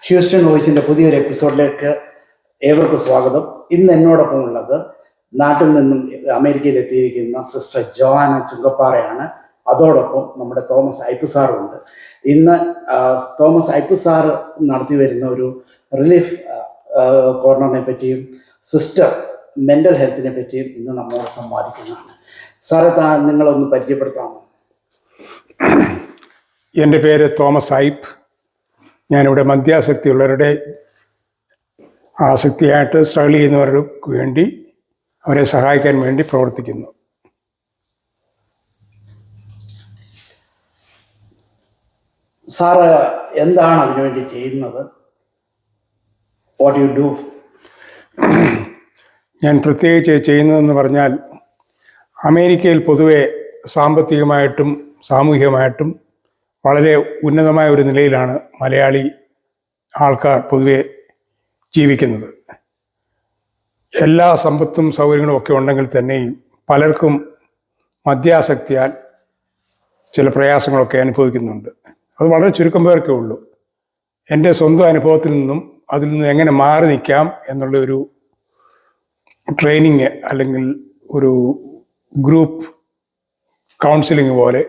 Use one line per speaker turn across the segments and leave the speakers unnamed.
Houston വോയിസിൻ്റെ പുതിയൊരു എപ്പിസോഡിലേക്ക് ഏവർക്കും സ്വാഗതം. ഇന്ന് എന്നോടൊപ്പം ഉള്ളത് നാട്ടിൽ നിന്നും അമേരിക്കയിൽ എത്തിയിരിക്കുന്ന സിസ്റ്റർ ജോആന ചുങ്കപ്പാറയാണ്. അതോടൊപ്പം നമ്മുടെ തോമസ് ഐപ്പ് സാറുണ്ട്. ഇന്ന് തോമസ് ഐപ്പ് സാറ് നടത്തി വരുന്ന ഒരു റിലീഫ് കോർണറിനെ പറ്റിയും സിസ്റ്റർ മെൻ്റൽ ഹെൽത്തിനെ പറ്റിയും ഇന്ന് നമ്മോട് സംവാദിക്കുന്നതാണ്. സാറെ നിങ്ങളൊന്ന് പരിചയപ്പെടുത്താമോ?
എൻ്റെ പേര് തോമസ് ഐപ്പ്. ഞാനിവിടെ മദ്യാസക്തിയുള്ളവരുടെ ആസക്തിയായിട്ട് സ്ട്രഗിൾ ചെയ്യുന്നവർക്ക് വേണ്ടി അവരെ സഹായിക്കാൻ വേണ്ടി പ്രവർത്തിക്കുന്നു.
സാറ് എന്താണ് അതിനുവേണ്ടി ചെയ്യുന്നത്? What you do?
ഞാൻ പ്രത്യേകിച്ച് ചെയ്യുന്നതെന്ന് പറഞ്ഞാൽ, അമേരിക്കയിൽ പൊതുവെ സാമ്പത്തികമായിട്ടും സാമൂഹികമായിട്ടും വളരെ ഉന്നതമായ ഒരു നിലയിലാണ് മലയാളി ആൾക്കാർ പൊതുവെ ജീവിക്കുന്നത്. എല്ലാ സമ്പത്തും സൗകര്യങ്ങളും ഒക്കെ ഉണ്ടെങ്കിൽ തന്നെയും പലർക്കും മദ്യാസക്തിയാൽ ചില പ്രയാസങ്ങളൊക്കെ അനുഭവിക്കുന്നുണ്ട്. അത് വളരെ ചുരുക്കം പേർക്കേ ഉള്ളൂ. എൻ്റെ സ്വന്തം അനുഭവത്തിൽ നിന്നും അതിൽ നിന്ന് എങ്ങനെ മാറി നിൽക്കാം എന്നുള്ള ഒരു ട്രെയിനിങ് അല്ലെങ്കിൽ ഒരു ഗ്രൂപ്പ് കൗൺസിലിംഗ് പോലെ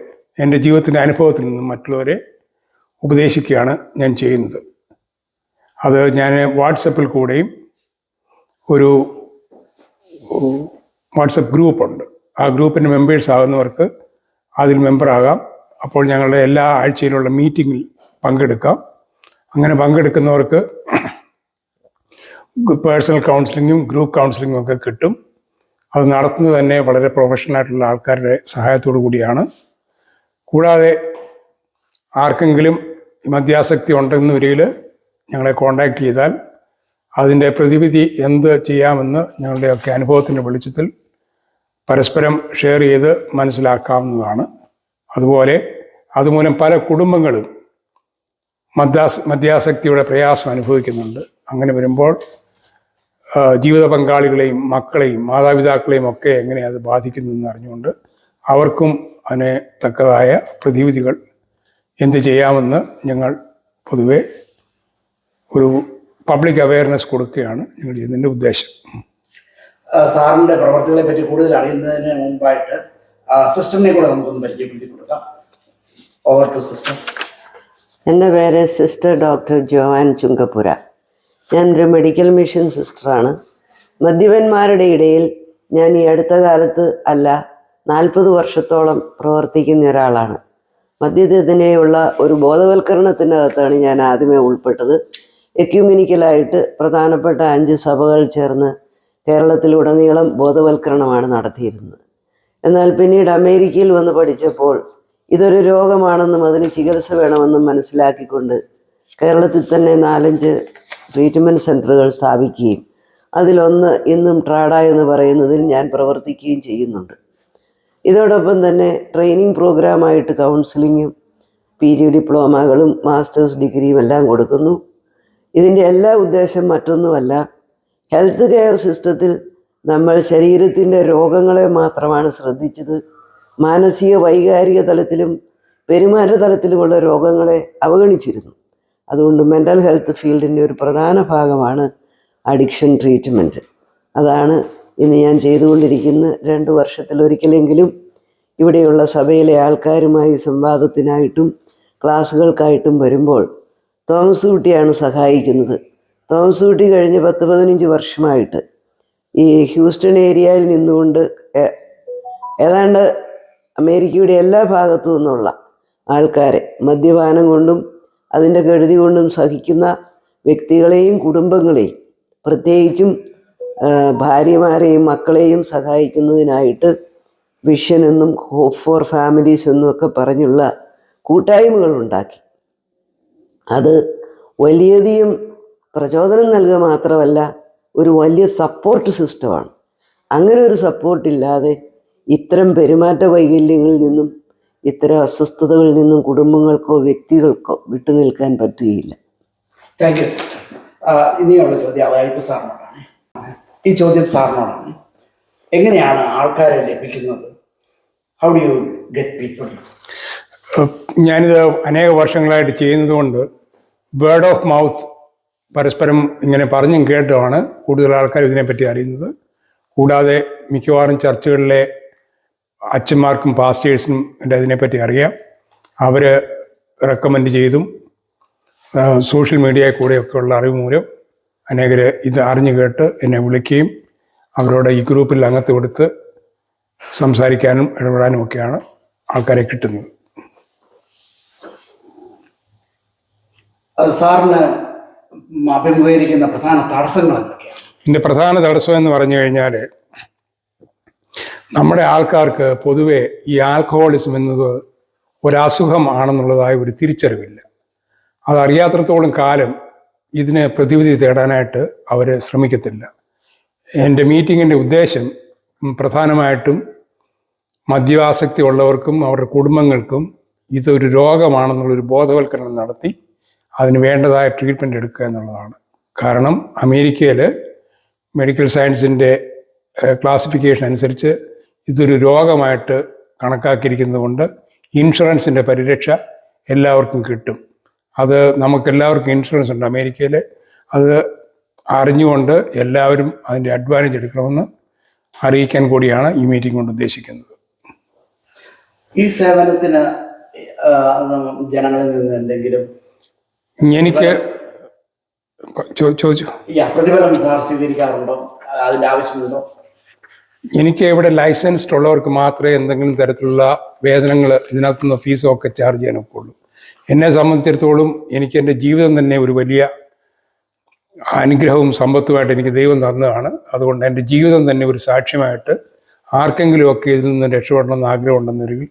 എൻ്റെ ജീവിതത്തിൻ്റെ അനുഭവത്തിൽ നിന്നും മറ്റുള്ളവരെ ഉപദേശിക്കുകയാണ് ഞാൻ ചെയ്യുന്നത്. അത് ഞാൻ വാട്സപ്പിൽ കൂടെയും ഒരു വാട്സപ്പ് ഗ്രൂപ്പുണ്ട്. ആ ഗ്രൂപ്പിൻ്റെ മെമ്പേഴ്സ് ആകുന്നവർക്ക് അതിൽ മെമ്പറാകാം. അപ്പോൾ ഞങ്ങളുടെ എല്ലാ ആഴ്ചയിലുള്ള മീറ്റിങ്ങിൽ പങ്കെടുക്കാം. അങ്ങനെ പങ്കെടുക്കുന്നവർക്ക് പേഴ്സണൽ കൗൺസിലിങ്ങും ഗ്രൂപ്പ് കൗൺസിലിങ്ങും ഒക്കെ കിട്ടും. അത് നടത്തുന്നത് തന്നെ വളരെ പ്രൊഫഷണലായിട്ടുള്ള ആൾക്കാരുടെ സഹായത്തോടു കൂടിയാണ്. കൂടാതെ ആർക്കെങ്കിലും മദ്യാസക്തി ഉണ്ടെന്ന വരിയിൽ ഞങ്ങളെ കോൺടാക്റ്റ് ചെയ്താൽ അതിൻ്റെ പ്രതിവിധി എന്ത് ചെയ്യാമെന്ന് ഞങ്ങളുടെയൊക്കെ അനുഭവത്തിൻ്റെ വെളിച്ചത്തിൽ പരസ്പരം ഷെയർ ചെയ്ത് മനസ്സിലാക്കാവുന്നതാണ്. അതുപോലെ അതുമൂലം പല കുടുംബങ്ങളും മദ്യാസക്തിയുടെ പ്രയാസം അനുഭവിക്കുന്നുണ്ട്. അങ്ങനെ വരുമ്പോൾ ജീവിത പങ്കാളികളെയും മക്കളെയും മാതാപിതാക്കളെയും ഒക്കെ എങ്ങനെ അത് ബാധിക്കുന്നതെന്ന് അറിഞ്ഞുകൊണ്ട് അവർക്കും അതിന് തക്കതായ പ്രതിവിധികൾ എന്ത് ചെയ്യാമെന്ന് ഞങ്ങൾ പൊതുവെ ഒരു പബ്ലിക് അവയർനെസ് കൊടുക്കുകയാണ് ഞങ്ങൾ ചെയ്യുന്നതിൻ്റെ ഉദ്ദേശം.
സാറിൻ്റെ പ്രവർത്തികളെ പറ്റി കൂടുതൽ അറിയുന്നതിന് മുമ്പായിട്ട് സിസ്റ്ററിനെ കൂടെ നമുക്കൊന്ന് പരിചയപ്പെടുത്തി കൊടുക്കാം. Over to sister.
എൻ്റെ പേര് സിസ്റ്റർ ഡോക്ടർ ജോആൻ ചുങ്കപ്പുര. ഞാനൊരു മെഡിക്കൽ മിഷൻ സിസ്റ്ററാണ്. മദ്യപന്മാരുടെ ഇടയിൽ ഞാൻ ഈ അടുത്ത കാലത്ത് അല്ല 40 വർഷത്തോളം പ്രവർത്തിക്കുന്ന ഒരാളാണ്. മദ്യത്തിനെയുള്ള ഒരു ബോധവൽക്കരണത്തിനകത്താണ് ഞാൻ ആദ്യമേ ഉൾപ്പെട്ടത്. എക്യുമെനിക്കലായിട്ട് പ്രധാനപ്പെട്ട 5 സഭകൾ ചേർന്ന് കേരളത്തിലുടനീളം ബോധവൽക്കരണമാണ് നടത്തിയിരുന്നത്. എന്നാൽ പിന്നീട് അമേരിക്കയിൽ വന്ന് പഠിച്ചപ്പോൾ ഇതൊരു രോഗമാണെന്നും അതിന് ചികിത്സ വേണമെന്നും മനസ്സിലാക്കിക്കൊണ്ട് കേരളത്തിൽ തന്നെ 4-5 ട്രീറ്റ്മെൻറ്റ് സെൻ്ററുകൾ സ്ഥാപിക്കുകയും അതിലൊന്ന് ഇന്നും ട്രാഡ എന്ന് പറയുന്നതിൽ ഞാൻ പ്രവർത്തിക്കുകയും ചെയ്യുന്നുണ്ട്. ഇതോടൊപ്പം തന്നെ ട്രെയിനിങ് പ്രോഗ്രാമായിട്ട് കൗൺസിലിങ്ങും PG ഡിപ്ലോമകളും മാസ്റ്റേഴ്സ് ഡിഗ്രിയും എല്ലാം കൊടുക്കുന്നു. ഇതിൻ്റെ എല്ലാ ഉദ്ദേശം മറ്റൊന്നുമല്ല, ഹെൽത്ത് കെയർ സിസ്റ്റത്തിൽ നമ്മൾ ശരീരത്തിൻ്റെ രോഗങ്ങളെ മാത്രമാണ് ശ്രദ്ധിച്ചത്. മാനസിക വൈകാരിക തലത്തിലും പെരുമാറ്റ തലത്തിലുമുള്ള രോഗങ്ങളെ അവഗണിച്ചിരുന്നു. അതുകൊണ്ട് മെൻ്റൽ ഹെൽത്ത് ഫീൽഡിൻ്റെ ഒരു പ്രധാന ഭാഗമാണ് അഡിക്ഷൻ ട്രീറ്റ്മെൻറ്റ്. അതാണ് ഇന്ന് ഞാൻ ചെയ്തുകൊണ്ടിരിക്കുന്ന 2 വർഷത്തിലൊരിക്കലെങ്കിലും ഇവിടെയുള്ള സഭയിലെ ആൾക്കാരുമായി സംവാദത്തിനായിട്ടും ക്ലാസ്സുകൾക്കായിട്ടും വരുമ്പോൾ തോമസ് കുട്ടിയാണ് സഹായിക്കുന്നത്. തോമസ് കുട്ടി കഴിഞ്ഞ് 10-15 വർഷമായിട്ട് ഈ ഹ്യൂസ്റ്റൺ ഏരിയയിൽ നിന്നുകൊണ്ട് ഏതാണ്ട് അമേരിക്കയുടെ എല്ലാ ഭാഗത്തു നിന്നുള്ള ആൾക്കാരെ മദ്യപാനം കൊണ്ടും അതിൻ്റെ കെടുതി കൊണ്ടും സഹിക്കുന്ന വ്യക്തികളെയും കുടുംബങ്ങളെയും പ്രത്യേകിച്ചും ഭാര്യമാരെയും മക്കളെയും സഹായിക്കുന്നതിനായിട്ട് വിഷൻ എന്നും ഹോപ്പ് ഫോർ ഫാമിലീസ് എന്നും ഒക്കെ പറഞ്ഞുള്ള കൂട്ടായ്മകൾ ഉണ്ടാക്കി. അത് വലിയധികം പ്രചോദനം നൽകുക മാത്രമല്ല, ഒരു വലിയ സപ്പോർട്ട് സിസ്റ്റമാണ്. അങ്ങനെ ഒരു സപ്പോർട്ടില്ലാതെ ഇത്തരം പെരുമാറ്റ വൈകല്യങ്ങളിൽ നിന്നും ഇത്തരം അസ്വസ്ഥതകളിൽ നിന്നും കുടുംബങ്ങൾക്കോ വ്യക്തികൾക്കോ വിട്ടുനിൽക്കാൻ പറ്റുകയില്ല.
Thank you sister. ഇനിയുള്ള ചോദ്യം ഐപ്പ് സാറിനോടാണ്. ഈ ചോദ്യം സാറിനോടാണ്. എങ്ങനെയാണ് ആൾക്കാരെ ലഭിക്കുന്നത്? How do you get people?
ഞാനിത് അനേക വർഷങ്ങളായിട്ട് ചെയ്യുന്നത് കൊണ്ട് വേർഡ് ഓഫ് മൗത്ത് പരസ്പരം ഇങ്ങനെ പറഞ്ഞും കേട്ടുമാണ് കൂടുതൽ ആൾക്കാർ ഇതിനെപ്പറ്റി അറിയുന്നത്. കൂടാതെ മിക്കവാറും ചർച്ചുകളിലെ അച്ഛന്മാർക്കും പാസ്റ്റേഴ്സിനും ഇതിനെപ്പറ്റി അറിയാം. അവർ റെക്കമെൻഡ് ചെയ്തും സോഷ്യൽ മീഡിയയിൽ കൂടെയൊക്കെയുള്ള അറിവ് മൂലം അനേകർ ഇത് അറിഞ്ഞു കേട്ട് എന്നെ വിളിക്കുകയും അവരോട് ഈ ഗ്രൂപ്പിൽ അംഗത്വം കൊടുത്ത് സംസാരിക്കാനും ഇടപെടാനും ഒക്കെയാണ് ആൾക്കാരെ കിട്ടുന്നത്.
അത് സാറിന് അഭിമുഖീകരിക്കുന്ന പ്രധാന തടസ്സങ്ങൾ എന്തൊക്കെയാണ്?
ഇതിൻ്റെ പ്രധാന തടസ്സം എന്ന് പറഞ്ഞു കഴിഞ്ഞാൽ, നമ്മുടെ ആൾക്കാർക്ക് പൊതുവെ ഈ ആൽക്കഹോളിസം എന്നത് ഒരസുഖം ആണെന്നുള്ളതായ ഒരു തിരിച്ചറിവില്ല. അതറിയാത്രത്തോളം കാലം ഇതിന് പ്രതിവിധി തേടാനായിട്ട് അവർ ശ്രമിക്കത്തില്ല. എൻ്റെ മീറ്റിങ്ങിൻ്റെ ഉദ്ദേശം പ്രധാനമായിട്ടും മദ്യാസക്തി ഉള്ളവർക്കും അവരുടെ കുടുംബങ്ങൾക്കും ഇതൊരു രോഗമാണെന്നുള്ളൊരു ബോധവൽക്കരണം നടത്തി അതിന് വേണ്ടതായ ട്രീറ്റ്മെൻറ്റ് എടുക്കുക എന്നുള്ളതാണ്. കാരണം അമേരിക്കയിൽ മെഡിക്കൽ സയൻസിൻ്റെ ക്ലാസിഫിക്കേഷൻ അനുസരിച്ച് ഇതൊരു രോഗമായിട്ട് കണക്കാക്കിയിരിക്കുന്നത് കൊണ്ട് ഇൻഷുറൻസിൻ്റെ പരിരക്ഷ എല്ലാവർക്കും കിട്ടും. അത് നമുക്കെല്ലാവർക്കും ഇൻഷുറൻസ് ഉണ്ട് അമേരിക്കയിൽ. അത് അറിഞ്ഞുകൊണ്ട് എല്ലാവരും അതിൻ്റെ അഡ്വാൻറ്റേജ് എടുക്കണമെന്ന് അറിയിക്കാൻ കൂടിയാണ് ഈ മീറ്റിംഗ് കൊണ്ട് ഉദ്ദേശിക്കുന്നത്.
ഈ സേവനത്തിന് ജനങ്ങളിൽ നിന്ന് എന്തെങ്കിലും
എനിക്ക് ചോദിച്ചു
പ്രതിഫലം സാർ സ്വീകരിക്കാറുണ്ടോ? അതിൻ്റെ ആവശ്യമുണ്ടോ?
എനിക്ക് ഇവിടെ ലൈസൻസ്ഡ് ഉള്ളവർക്ക് മാത്രമേ എന്തെങ്കിലും തരത്തിലുള്ള വേതനങ്ങൾ ഇതിനകത്തുനിന്ന് ഫീസോ ഒക്കെ ചാർജ് ചെയ്യാനൊക്കെ ഉള്ളൂ. എന്നെ സംബന്ധിച്ചിടത്തോളം എനിക്ക് എൻ്റെ ജീവിതം തന്നെ ഒരു വലിയ അനുഗ്രഹവും സമ്പത്തുമായിട്ട് എനിക്ക് ദൈവം തന്നതാണ്. അതുകൊണ്ട് എൻ്റെ ജീവിതം തന്നെ ഒരു സാക്ഷ്യമായിട്ട് ആർക്കെങ്കിലുമൊക്കെ ഇതിൽ നിന്ന് രക്ഷപ്പെടണമെന്ന് ആഗ്രഹമുണ്ടെന്നൊരിക്കൽ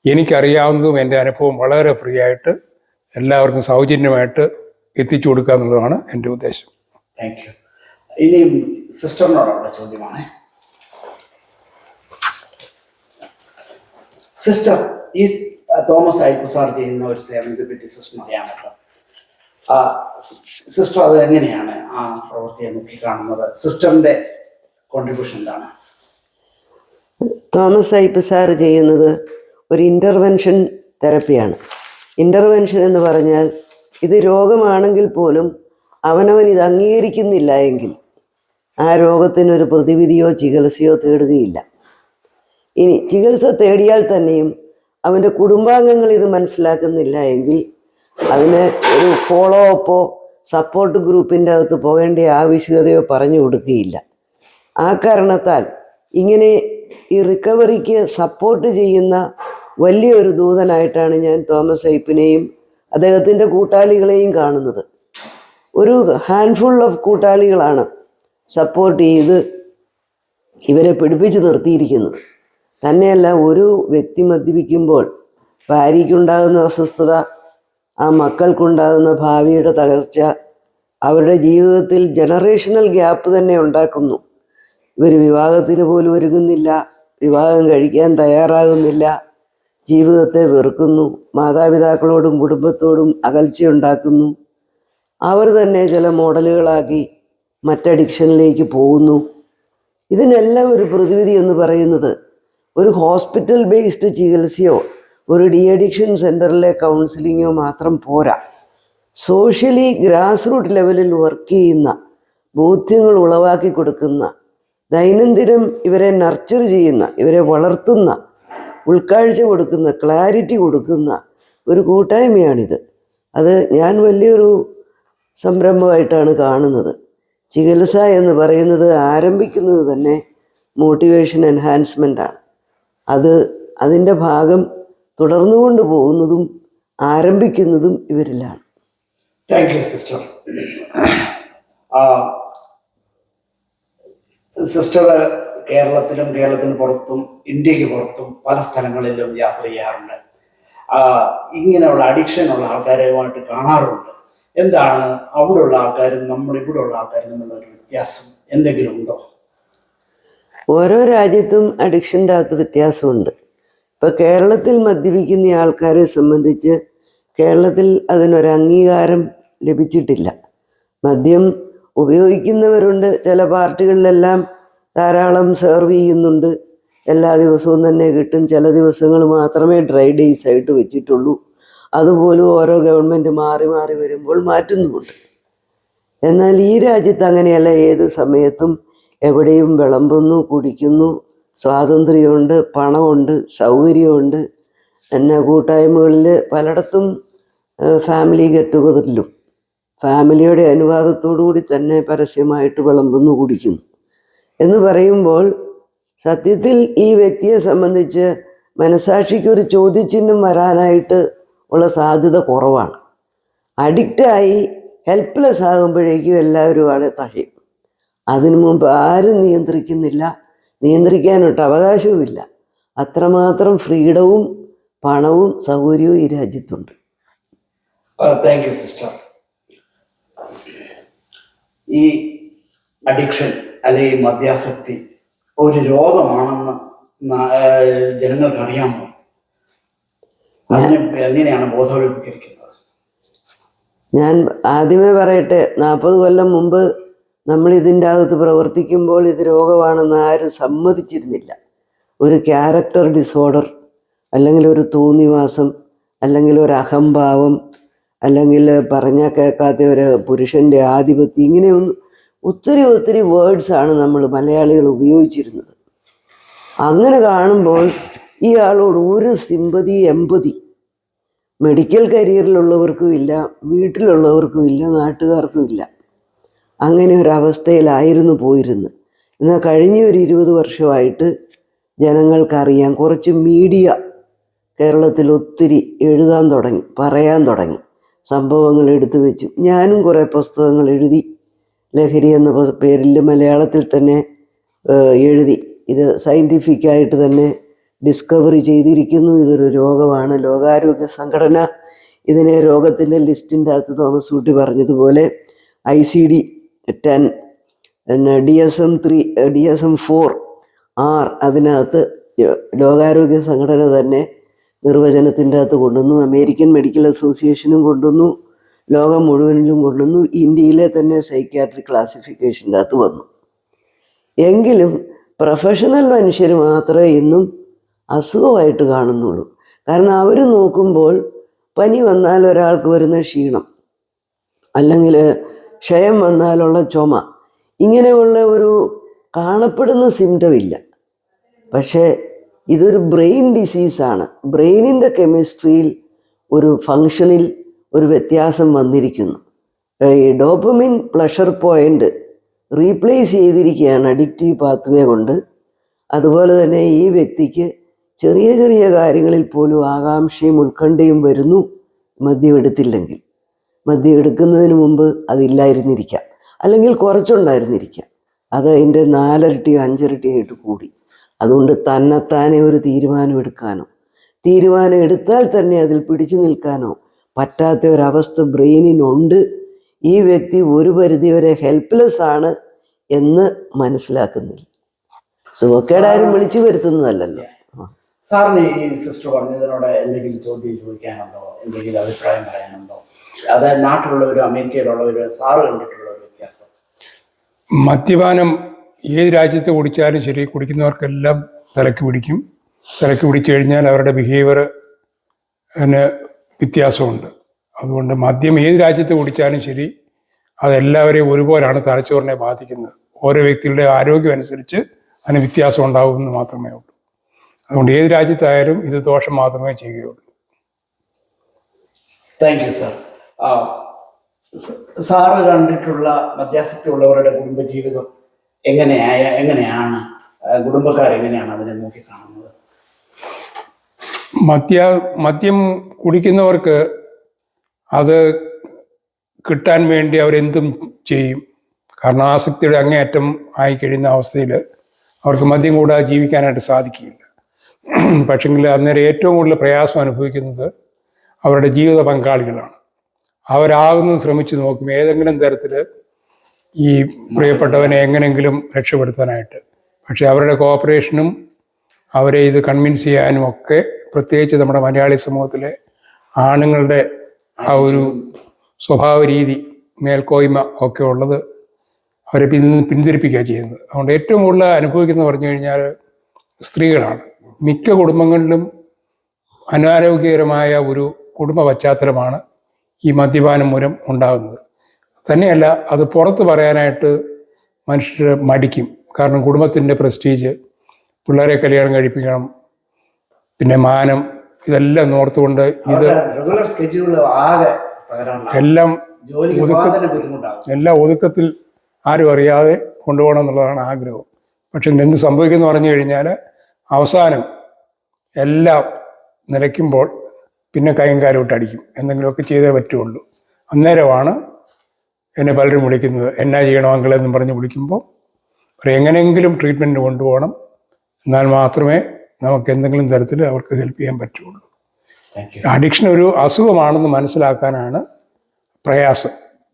എനിക്കറിയാവുന്നതും എൻ്റെ അനുഭവം വളരെ ഫ്രീ ആയിട്ട് എല്ലാവർക്കും സൗജന്യമായിട്ട് എത്തിച്ചു കൊടുക്കുക എന്നുള്ളതാണ് എൻ്റെ ഉദ്ദേശം.
Thank you. ഇനിയും സിസ്റ്ററിനോടുള്ള ചോദ്യമാണ്. സിസ്റ്റർ, ഈ തോമസ് ഐപ്പ് സാർ ചെയ്യുന്ന ഒരു സേവനത്തെ പറ്റി സിസ്റ്റർ അറിയാമല്ലോ. സിസ്റ്റർ അത് എങ്ങനെയാണ് ആ പ്രവൃത്തിയെ നോക്കിക്കാണുന്നത്? സിസ്റ്ററിൻ്റെ കോൺട്രിബ്യൂഷൻ എന്താണ്?
തോമസ് ഐപ്പ് സാർ ചെയ്യുന്നത് ഒരു ഇൻ്റർവെൻഷൻ തെറപ്പിയാണ്. ഇൻ്റർവെൻഷൻ എന്ന് പറഞ്ഞാൽ ഇത് രോഗമാണെങ്കിൽ പോലും അവനവൻ ഇത് അംഗീകരിക്കുന്നില്ല എങ്കിൽ ആ രോഗത്തിനൊരു പ്രതിവിധിയോ ചികിത്സയോ തേടുകയില്ല. ഇനി ചികിത്സ തേടിയാൽ തന്നെയും അവൻ്റെ കുടുംബാംഗങ്ങൾ ഇത് മനസ്സിലാക്കുന്നില്ല എങ്കിൽ അതിന് ഒരു ഫോളോ അപ്പോ സപ്പോർട്ട് ഗ്രൂപ്പിൻ്റെ അകത്ത് പോകേണ്ട ആവശ്യകതയോ പറഞ്ഞു കൊടുക്കുകയില്ല. ആ കാരണത്താൽ ഇങ്ങനെ ഈ റിക്കവറിക്ക് സപ്പോർട്ട് ചെയ്യുന്ന വലിയൊരു ദൂതനായിട്ടാണ് ഞാൻ തോമസ് ഐപ്പിനെയും അദ്ദേഹത്തിൻ്റെ കൂട്ടാളികളെയും കാണുന്നത്. ഒരു ഹാൻഡ്ഫുൾ ഓഫ് കൂട്ടാളികളാണ് സപ്പോർട്ട് ചെയ്ത് ഇവരെ പിടിപ്പിച്ച് നിർത്തിയിരിക്കുന്നത്. തന്നെയല്ല, ഒരു വ്യക്തി മദ്യപിക്കുമ്പോൾ ഭാര്യയ്ക്കുണ്ടാകുന്ന അസ്വസ്ഥത, ആ മക്കൾക്കുണ്ടാകുന്ന ഭാവിയുടെ തകർച്ച, അവരുടെ ജീവിതത്തിൽ ജനറേഷണൽ ഗ്യാപ്പ് തന്നെ ഉണ്ടാക്കുന്നു. ഇവർ വിവാഹത്തിന് പോലും ഒരുങ്ങുന്നില്ല, വിവാഹം കഴിക്കാൻ തയ്യാറാകുന്നില്ല, ജീവിതത്തെ വെറുക്കുന്നു, മാതാപിതാക്കളോടും കുടുംബത്തോടും അകൽച്ചയുണ്ടാക്കുന്നു. അവർ തന്നെ ചില മോഡലുകളാക്കി മറ്റഡിക്ഷനിലേക്ക് പോകുന്നു. ഇതിനെല്ലാം ഒരു പ്രതിവിധി എന്ന് പറയുന്നത് ഒരു ഹോസ്പിറ്റൽ ബേസ്ഡ് ചികിത്സയോ ഒരു ഡി അഡിക്ഷൻ സെൻറ്ററിലെ കൗൺസിലിങ്ങോ മാത്രം പോരാ. സോഷ്യലി ഗ്രാസ് റൂട്ട് ലെവലിൽ വർക്ക് ചെയ്യുന്ന, ബോധ്യങ്ങൾ ഉളവാക്കി കൊടുക്കുന്ന, ദൈനംദിനം ഇവരെ നർച്ചർ ചെയ്യുന്ന, ഇവരെ വളർത്തുന്ന, ഉൾക്കാഴ്ച കൊടുക്കുന്ന, ക്ലാരിറ്റി കൊടുക്കുന്ന ഒരു കൂട്ടായ്മയാണിത്. അത് ഞാൻ വലിയൊരു സംരംഭമായിട്ടാണ് കാണുന്നത്. ചികിത്സ എന്ന് പറയുന്നത് ആരംഭിക്കുന്നത് തന്നെ മോട്ടിവേഷൻ എൻഹാൻസ്മെൻ്റാണ്. അതിൻ്റെ ഭാഗം തുടർന്നുകൊണ്ട് പോകുന്നതും ആരംഭിക്കുന്നതും ഇവരിലാണ്.
Thank you sister. സിസ്റ്റർ കേരളത്തിലും കേരളത്തിന് പുറത്തും ഇന്ത്യക്ക് പുറത്തും പല സ്ഥലങ്ങളിലും യാത്ര ചെയ്യാറുണ്ട്. ഇങ്ങനെയുള്ള അഡിക്ഷനുള്ള ആൾക്കാരുമായിട്ട് കാണാറുണ്ട്. എന്താണ് അവിടെയുള്ള ആൾക്കാരും ഇവിടെ ഉള്ള ആൾക്കാരും തമ്മിലുള്ള ഒരു വ്യത്യാസം എന്തെങ്കിലും ഉണ്ടോ?
ഓരോ രാജ്യത്തും അഡിക്ഷൻ്റെ അകത്ത് വ്യത്യാസമുണ്ട്. ഇപ്പോൾ കേരളത്തിൽ മദ്യപിക്കുന്ന ആൾക്കാരെ സംബന്ധിച്ച് കേരളത്തിൽ അതിനൊരു അംഗീകാരം ലഭിച്ചിട്ടില്ല. മദ്യം ഉപയോഗിക്കുന്നവരുണ്ട്, ചില പാർട്ടികളിലെല്ലാം ധാരാളം സെർവ് ചെയ്യുന്നുണ്ട്, എല്ലാ ദിവസവും തന്നെ കിട്ടും, ചില ദിവസങ്ങൾ മാത്രമേ ഡ്രൈ ഡേയ്സ് ആയിട്ട് വെച്ചിട്ടുള്ളൂ. അതുപോലും ഓരോ ഗവൺമെൻറ് മാറി മാറി വരുമ്പോൾ മാറ്റുന്നുമുണ്ട്. എന്നാൽ ഈ രാജ്യത്ത് അങ്ങനെയല്ല. ഏത് സമയത്തും എവിടെയും വിളമ്പുന്നു, കുടിക്കുന്നു, സ്വാതന്ത്ര്യമുണ്ട്, പണമുണ്ട്, സൗകര്യമുണ്ട്. എന്നെ കൂട്ടായ്മകളിൽ പലയിടത്തും ഫാമിലി ഗെറ്റ് ടുഗദറിലും ഫാമിലിയുടെ അനുവാദത്തോടു കൂടി തന്നെ പരസ്യമായിട്ട് വിളമ്പുന്നു, കുടിക്കുന്നു എന്ന് പറയുമ്പോൾ സത്യത്തിൽ ഈ വ്യക്തിയെ സംബന്ധിച്ച് മനസാക്ഷിക്ക് ഒരു ചോദ്യചിഹ്നം വരാനായിട്ട് ഉള്ള സാധ്യത കുറവാണ്. അഡിക്റ്റായി ഹെൽപ്ലെസ് ആകുമ്പോഴേക്കും എല്ലാവരും ആളെ തഴയും. അതിനു മുമ്പ് ആരും നിയന്ത്രിക്കുന്നില്ല, നിയന്ത്രിക്കാനൊട്ട് അവകാശവുമില്ല. അത്രമാത്രം ഫ്രീഡവും പണവും സൗകര്യവും ഈ രാജ്യത്തുണ്ട്.
Thank you sister. ഈ അഡിക്ഷൻ അല്ലെങ്കിൽ മദ്യാസക്തി ഒരു രോഗമാണെന്ന് ജനങ്ങൾക്ക് അറിയാമോ? അതിനെ എങ്ങനെയാണ് ബോധവൽക്കരിക്കുന്നത്?
ഞാൻ ആദ്യമേ പറയട്ടെ, 40 കൊല്ലം മുമ്പ് നമ്മൾ ഇതിൻ്റെ അകത്ത് പ്രവർത്തിക്കുമ്പോൾ ഇത് രോഗമാണെന്ന് ആരും സമ്മതിച്ചിരുന്നില്ല. ഒരു ക്യാരക്ടർ ഡിസോർഡർ, അല്ലെങ്കിൽ ഒരു തോന്നിവാസം, അല്ലെങ്കിൽ ഒരു അഹംഭാവം, അല്ലെങ്കിൽ പറഞ്ഞാൽ കേൾക്കാത്ത ഒരു പുരുഷൻ്റെ ആധിപത്യം, ഇങ്ങനെ ഒത്തിരി വേർഡ്സാണ് നമ്മൾ മലയാളികൾ ഉപയോഗിച്ചിരുന്നത്. അങ്ങനെ കാണുമ്പോൾ ഇയാളോട് ഒരു സിമ്പതി, എമ്പതി മെഡിക്കൽ കരിയറിലുള്ളവർക്കും ഇല്ല, വീട്ടിലുള്ളവർക്കും ഇല്ല, നാട്ടുകാർക്കും ഇല്ല. അങ്ങനെ ഒരവസ്ഥയിലായിരുന്നു പോയിരുന്നത്. എന്നാൽ കഴിഞ്ഞ ഒരു 20 വർഷമായിട്ട് ജനങ്ങൾക്കറിയാം. കുറച്ച് മീഡിയ കേരളത്തിൽ ഒത്തിരി എഴുതാൻ തുടങ്ങി, പറയാൻ തുടങ്ങി, സംഭവങ്ങൾ എടുത്തു വെച്ചു. ഞാനും കുറേ പുസ്തകങ്ങൾ എഴുതി, ലഹരി എന്ന പേരിൽ മലയാളത്തിൽ തന്നെ എഴുതി. ഇത് സയൻറ്റിഫിക്കായിട്ട് തന്നെ ഡിസ്കവറി ചെയ്തിരിക്കുന്നു. ഇതൊരു രോഗമാണ്. ലോകാരോഗ്യ സംഘടന ഇതിനെ രോഗത്തിൻ്റെ ലിസ്റ്റിൻ്റെ അകത്ത് തോമസ് കുട്ടി പറഞ്ഞതുപോലെ ICD-10, പിന്നെ DSM-3, DSM-4 R അതിനകത്ത് ലോകാരോഗ്യ സംഘടന തന്നെ നിർവചനത്തിൻ്റെ അകത്ത് കൊണ്ടുവന്നു. അമേരിക്കൻ മെഡിക്കൽ അസോസിയേഷനും കൊണ്ടുവന്നു, ലോകം മുഴുവനിലും കൊണ്ടുവന്നു. ഇന്ത്യയിലെ തന്നെ സൈക്യാട്രിക് ക്ലാസിഫിക്കേഷൻ്റെ അകത്ത് വന്നു. എങ്കിലും പ്രൊഫഷണൽ മനുഷ്യർ മാത്രമേ ഇന്നും അസുഖമായിട്ട് കാണുന്നുള്ളൂ. കാരണം അവർ നോക്കുമ്പോൾ പനി വന്നാൽ ഒരാൾക്ക് വരുന്ന ക്ഷീണം, അല്ലെങ്കിൽ ക്ഷയം വന്നാലുള്ള ചുമ, ഇങ്ങനെയുള്ള ഒരു കാണപ്പെടുന്ന സിംറ്റം ഇല്ല. പക്ഷേ ഇതൊരു ബ്രെയിൻ ഡിസീസാണ്. ബ്രെയിനിൻ്റെ കെമിസ്ട്രിയിൽ ഒരു ഫങ്ഷനിൽ ഒരു വ്യത്യാസം വന്നിരിക്കുന്നു. ഈ ഡോപ്പമിൻ പ്ലഷർ പോയിൻ്റ് റീപ്ലേസ് ചെയ്തിരിക്കുകയാണ് അഡിക്റ്റീവ് പാത്വേ കൊണ്ട്. അതുപോലെ തന്നെ ഈ വ്യക്തിക്ക് ചെറിയ കാര്യങ്ങളിൽ പോലും ആകാംക്ഷയും ഉത്കണ്ഠയും വരുന്നു മദ്യം എടുത്തില്ലെങ്കിൽ. മദ്യം എടുക്കുന്നതിന് മുമ്പ് അതില്ലായിരുന്നിരിക്കാം, അല്ലെങ്കിൽ കുറച്ചുണ്ടായിരുന്നിരിക്കാം. അത് അതിൻ്റെ 4 ഇരട്ടിയോ 5 ഇരട്ടിയോ ആയിട്ട് കൂടി. അതുകൊണ്ട് തന്നെത്താനെ ഒരു തീരുമാനം എടുക്കാനോ, തീരുമാനം എടുത്താൽ തന്നെ അതിൽ പിടിച്ചു നിൽക്കാനോ പറ്റാത്ത ഒരവസ്ഥ ബ്രെയിനിനുണ്ട്. ഈ വ്യക്തി ഒരു പരിധിവരെ ഹെൽപ്ലെസ് ആണ് എന്ന് മനസ്സിലാക്കുന്നില്ല. സുഖക്കേടാരും വിളിച്ചു വരുത്തുന്നതല്ലല്ലോ.
സാറിന് ഈ സിസ്റ്റർ പറഞ്ഞതിനോട് എന്തെങ്കിലും ചോദ്യം ചോദിക്കാനുണ്ടോ, എന്തെങ്കിലും അഭിപ്രായം പറയാനുണ്ടോ? അതായത് നാട്ടിലുള്ളവരും അമേരിക്കയിലുള്ളവരും സാറ് കണ്ടിട്ടുള്ള ഒരു വ്യത്യാസം.
മദ്യപാനം ഏത് രാജ്യത്ത് കുടിച്ചാലും ശരി, കുടിക്കുന്നവർക്കെല്ലാം തലയ്ക്ക് പിടിക്കും. തലയ്ക്ക് പിടിച്ചു കഴിഞ്ഞാൽ അവരുടെ ബിഹേവിയറിന് വ്യത്യാസമുണ്ട്. അതുകൊണ്ട് മദ്യം ഏത് രാജ്യത്ത് കുടിച്ചാലും ശരി, അതെല്ലാവരെയും ഒരുപോലെയാണ് തലച്ചോറിനെ ബാധിക്കുന്നത്. ഓരോ വ്യക്തികളുടെ ആരോഗ്യം അനുസരിച്ച് അതിന് വ്യത്യാസം ഉണ്ടാകുമെന്ന് മാത്രമേ ഉള്ളൂ. അതുകൊണ്ട് ഏത് രാജ്യത്തായാലും ഇത് ദോഷം മാത്രമേ ചെയ്യുകയുള്ളൂ.
Thank you sir. സാറ് കണ്ടിട്ടുള്ള മദ്യാസക്തി ഉള്ളവരുടെ കുടുംബജീവിതം എങ്ങനെയാണ്, കുടുംബക്കാരെങ്ങനെയാണ് അതിനെ നോക്കിക്കാണുന്നത്?
മദ്യം കുടിക്കുന്നവർക്ക് അത് കിട്ടാൻ വേണ്ടി അവരെന്തും ചെയ്യും. കാരണം ആസക്തിയുടെ അങ്ങേയറ്റം ആയിക്കഴിയുന്ന അവസ്ഥയിൽ അവർക്ക് മദ്യം കൂടാതെ ജീവിക്കാനായിട്ട് സാധിക്കില്ല. പക്ഷെങ്കിൽ അന്നേരം ഏറ്റവും കൂടുതൽ പ്രയാസം അനുഭവിക്കുന്നത് അവരുടെ ജീവിത പങ്കാളികളാണ്. അവരാകുന്നത് ശ്രമിച്ചു നോക്കും ഏതെങ്കിലും തരത്തിൽ ഈ പ്രിയപ്പെട്ടവനെ എങ്ങനെയെങ്കിലും രക്ഷപ്പെടുത്താനായിട്ട്. പക്ഷെ അവരുടെ കോപ്പറേഷനും അവരെ ഇത് കൺവിൻസ് ചെയ്യാനും ഒക്കെ, പ്രത്യേകിച്ച് നമ്മുടെ മലയാളി സമൂഹത്തിലെ ആണുങ്ങളുടെ ആ ഒരു സ്വഭാവ രീതി, മേൽക്കോയ്മ ഒക്കെ ഉള്ളത് അവരെ പിന്തിരിപ്പിക്കുക ചെയ്യുന്നത്. അതുകൊണ്ട് ഏറ്റവും കൂടുതൽ അനുഭവിക്കുന്നത് പറഞ്ഞു കഴിഞ്ഞാൽ സ്ത്രീകളാണ്. മിക്ക കുടുംബങ്ങളിലും അനാരോഗ്യകരമായ ഒരു കുടുംബ പശ്ചാത്തലമാണ് ഈ മദ്യപാനം മൂലം ഉണ്ടാകുന്നത്. തന്നെയല്ല, അത് പുറത്ത് പറയാനായിട്ട് മനുഷ്യർ മടിക്കും. കാരണം കുടുംബത്തിൻ്റെ പ്രസ്റ്റീജ്, പിള്ളേരെ കല്യാണം കഴിപ്പിക്കണം, പിന്നെ മാനം, ഇതെല്ലാം ഓർത്തുകൊണ്ട് ഇത്
റെഗുലർ സ്കെഡ്യൂൾ ആകെ തകരാറിലാവും.
എല്ലാം
ജോലിക്ക് പോകാൻ തന്നെ ബുദ്ധിമുട്ടാകും.
എല്ലാം ഒതുക്കത്തിൽ ആരും അറിയാതെ കൊണ്ടുപോകണം എന്നുള്ളതാണ് ആഗ്രഹം. പക്ഷെ എന്ത് സംഭവിക്കുമെന്ന് പറഞ്ഞു കഴിഞ്ഞാൽ അവസാനം എല്ലാം നിലയ്ക്കുമ്പോൾ പിന്നെ കൈയും കാലും ഇട്ടടിക്കും. എന്തെങ്കിലുമൊക്കെ ചെയ്തേ പറ്റുള്ളൂ. അന്നേരമാണ് എന്നെ പലരും വിളിക്കുന്നത്, എന്നാ ചെയ്യണം അങ്കിളെന്നും പറഞ്ഞ് വിളിക്കുമ്പോൾ എങ്ങനെയെങ്കിലും ട്രീറ്റ്മെൻറ്റ് കൊണ്ടുപോകണം, എന്നാൽ മാത്രമേ നമുക്ക് എന്തെങ്കിലും തരത്തിൽ അവർക്ക് ഹെൽപ്പ് ചെയ്യാൻ പറ്റുള്ളൂ. അഡിക്ഷൻ ഒരു അസുഖമാണെന്ന് മനസ്സിലാക്കാനാണ് പ്രയാസം.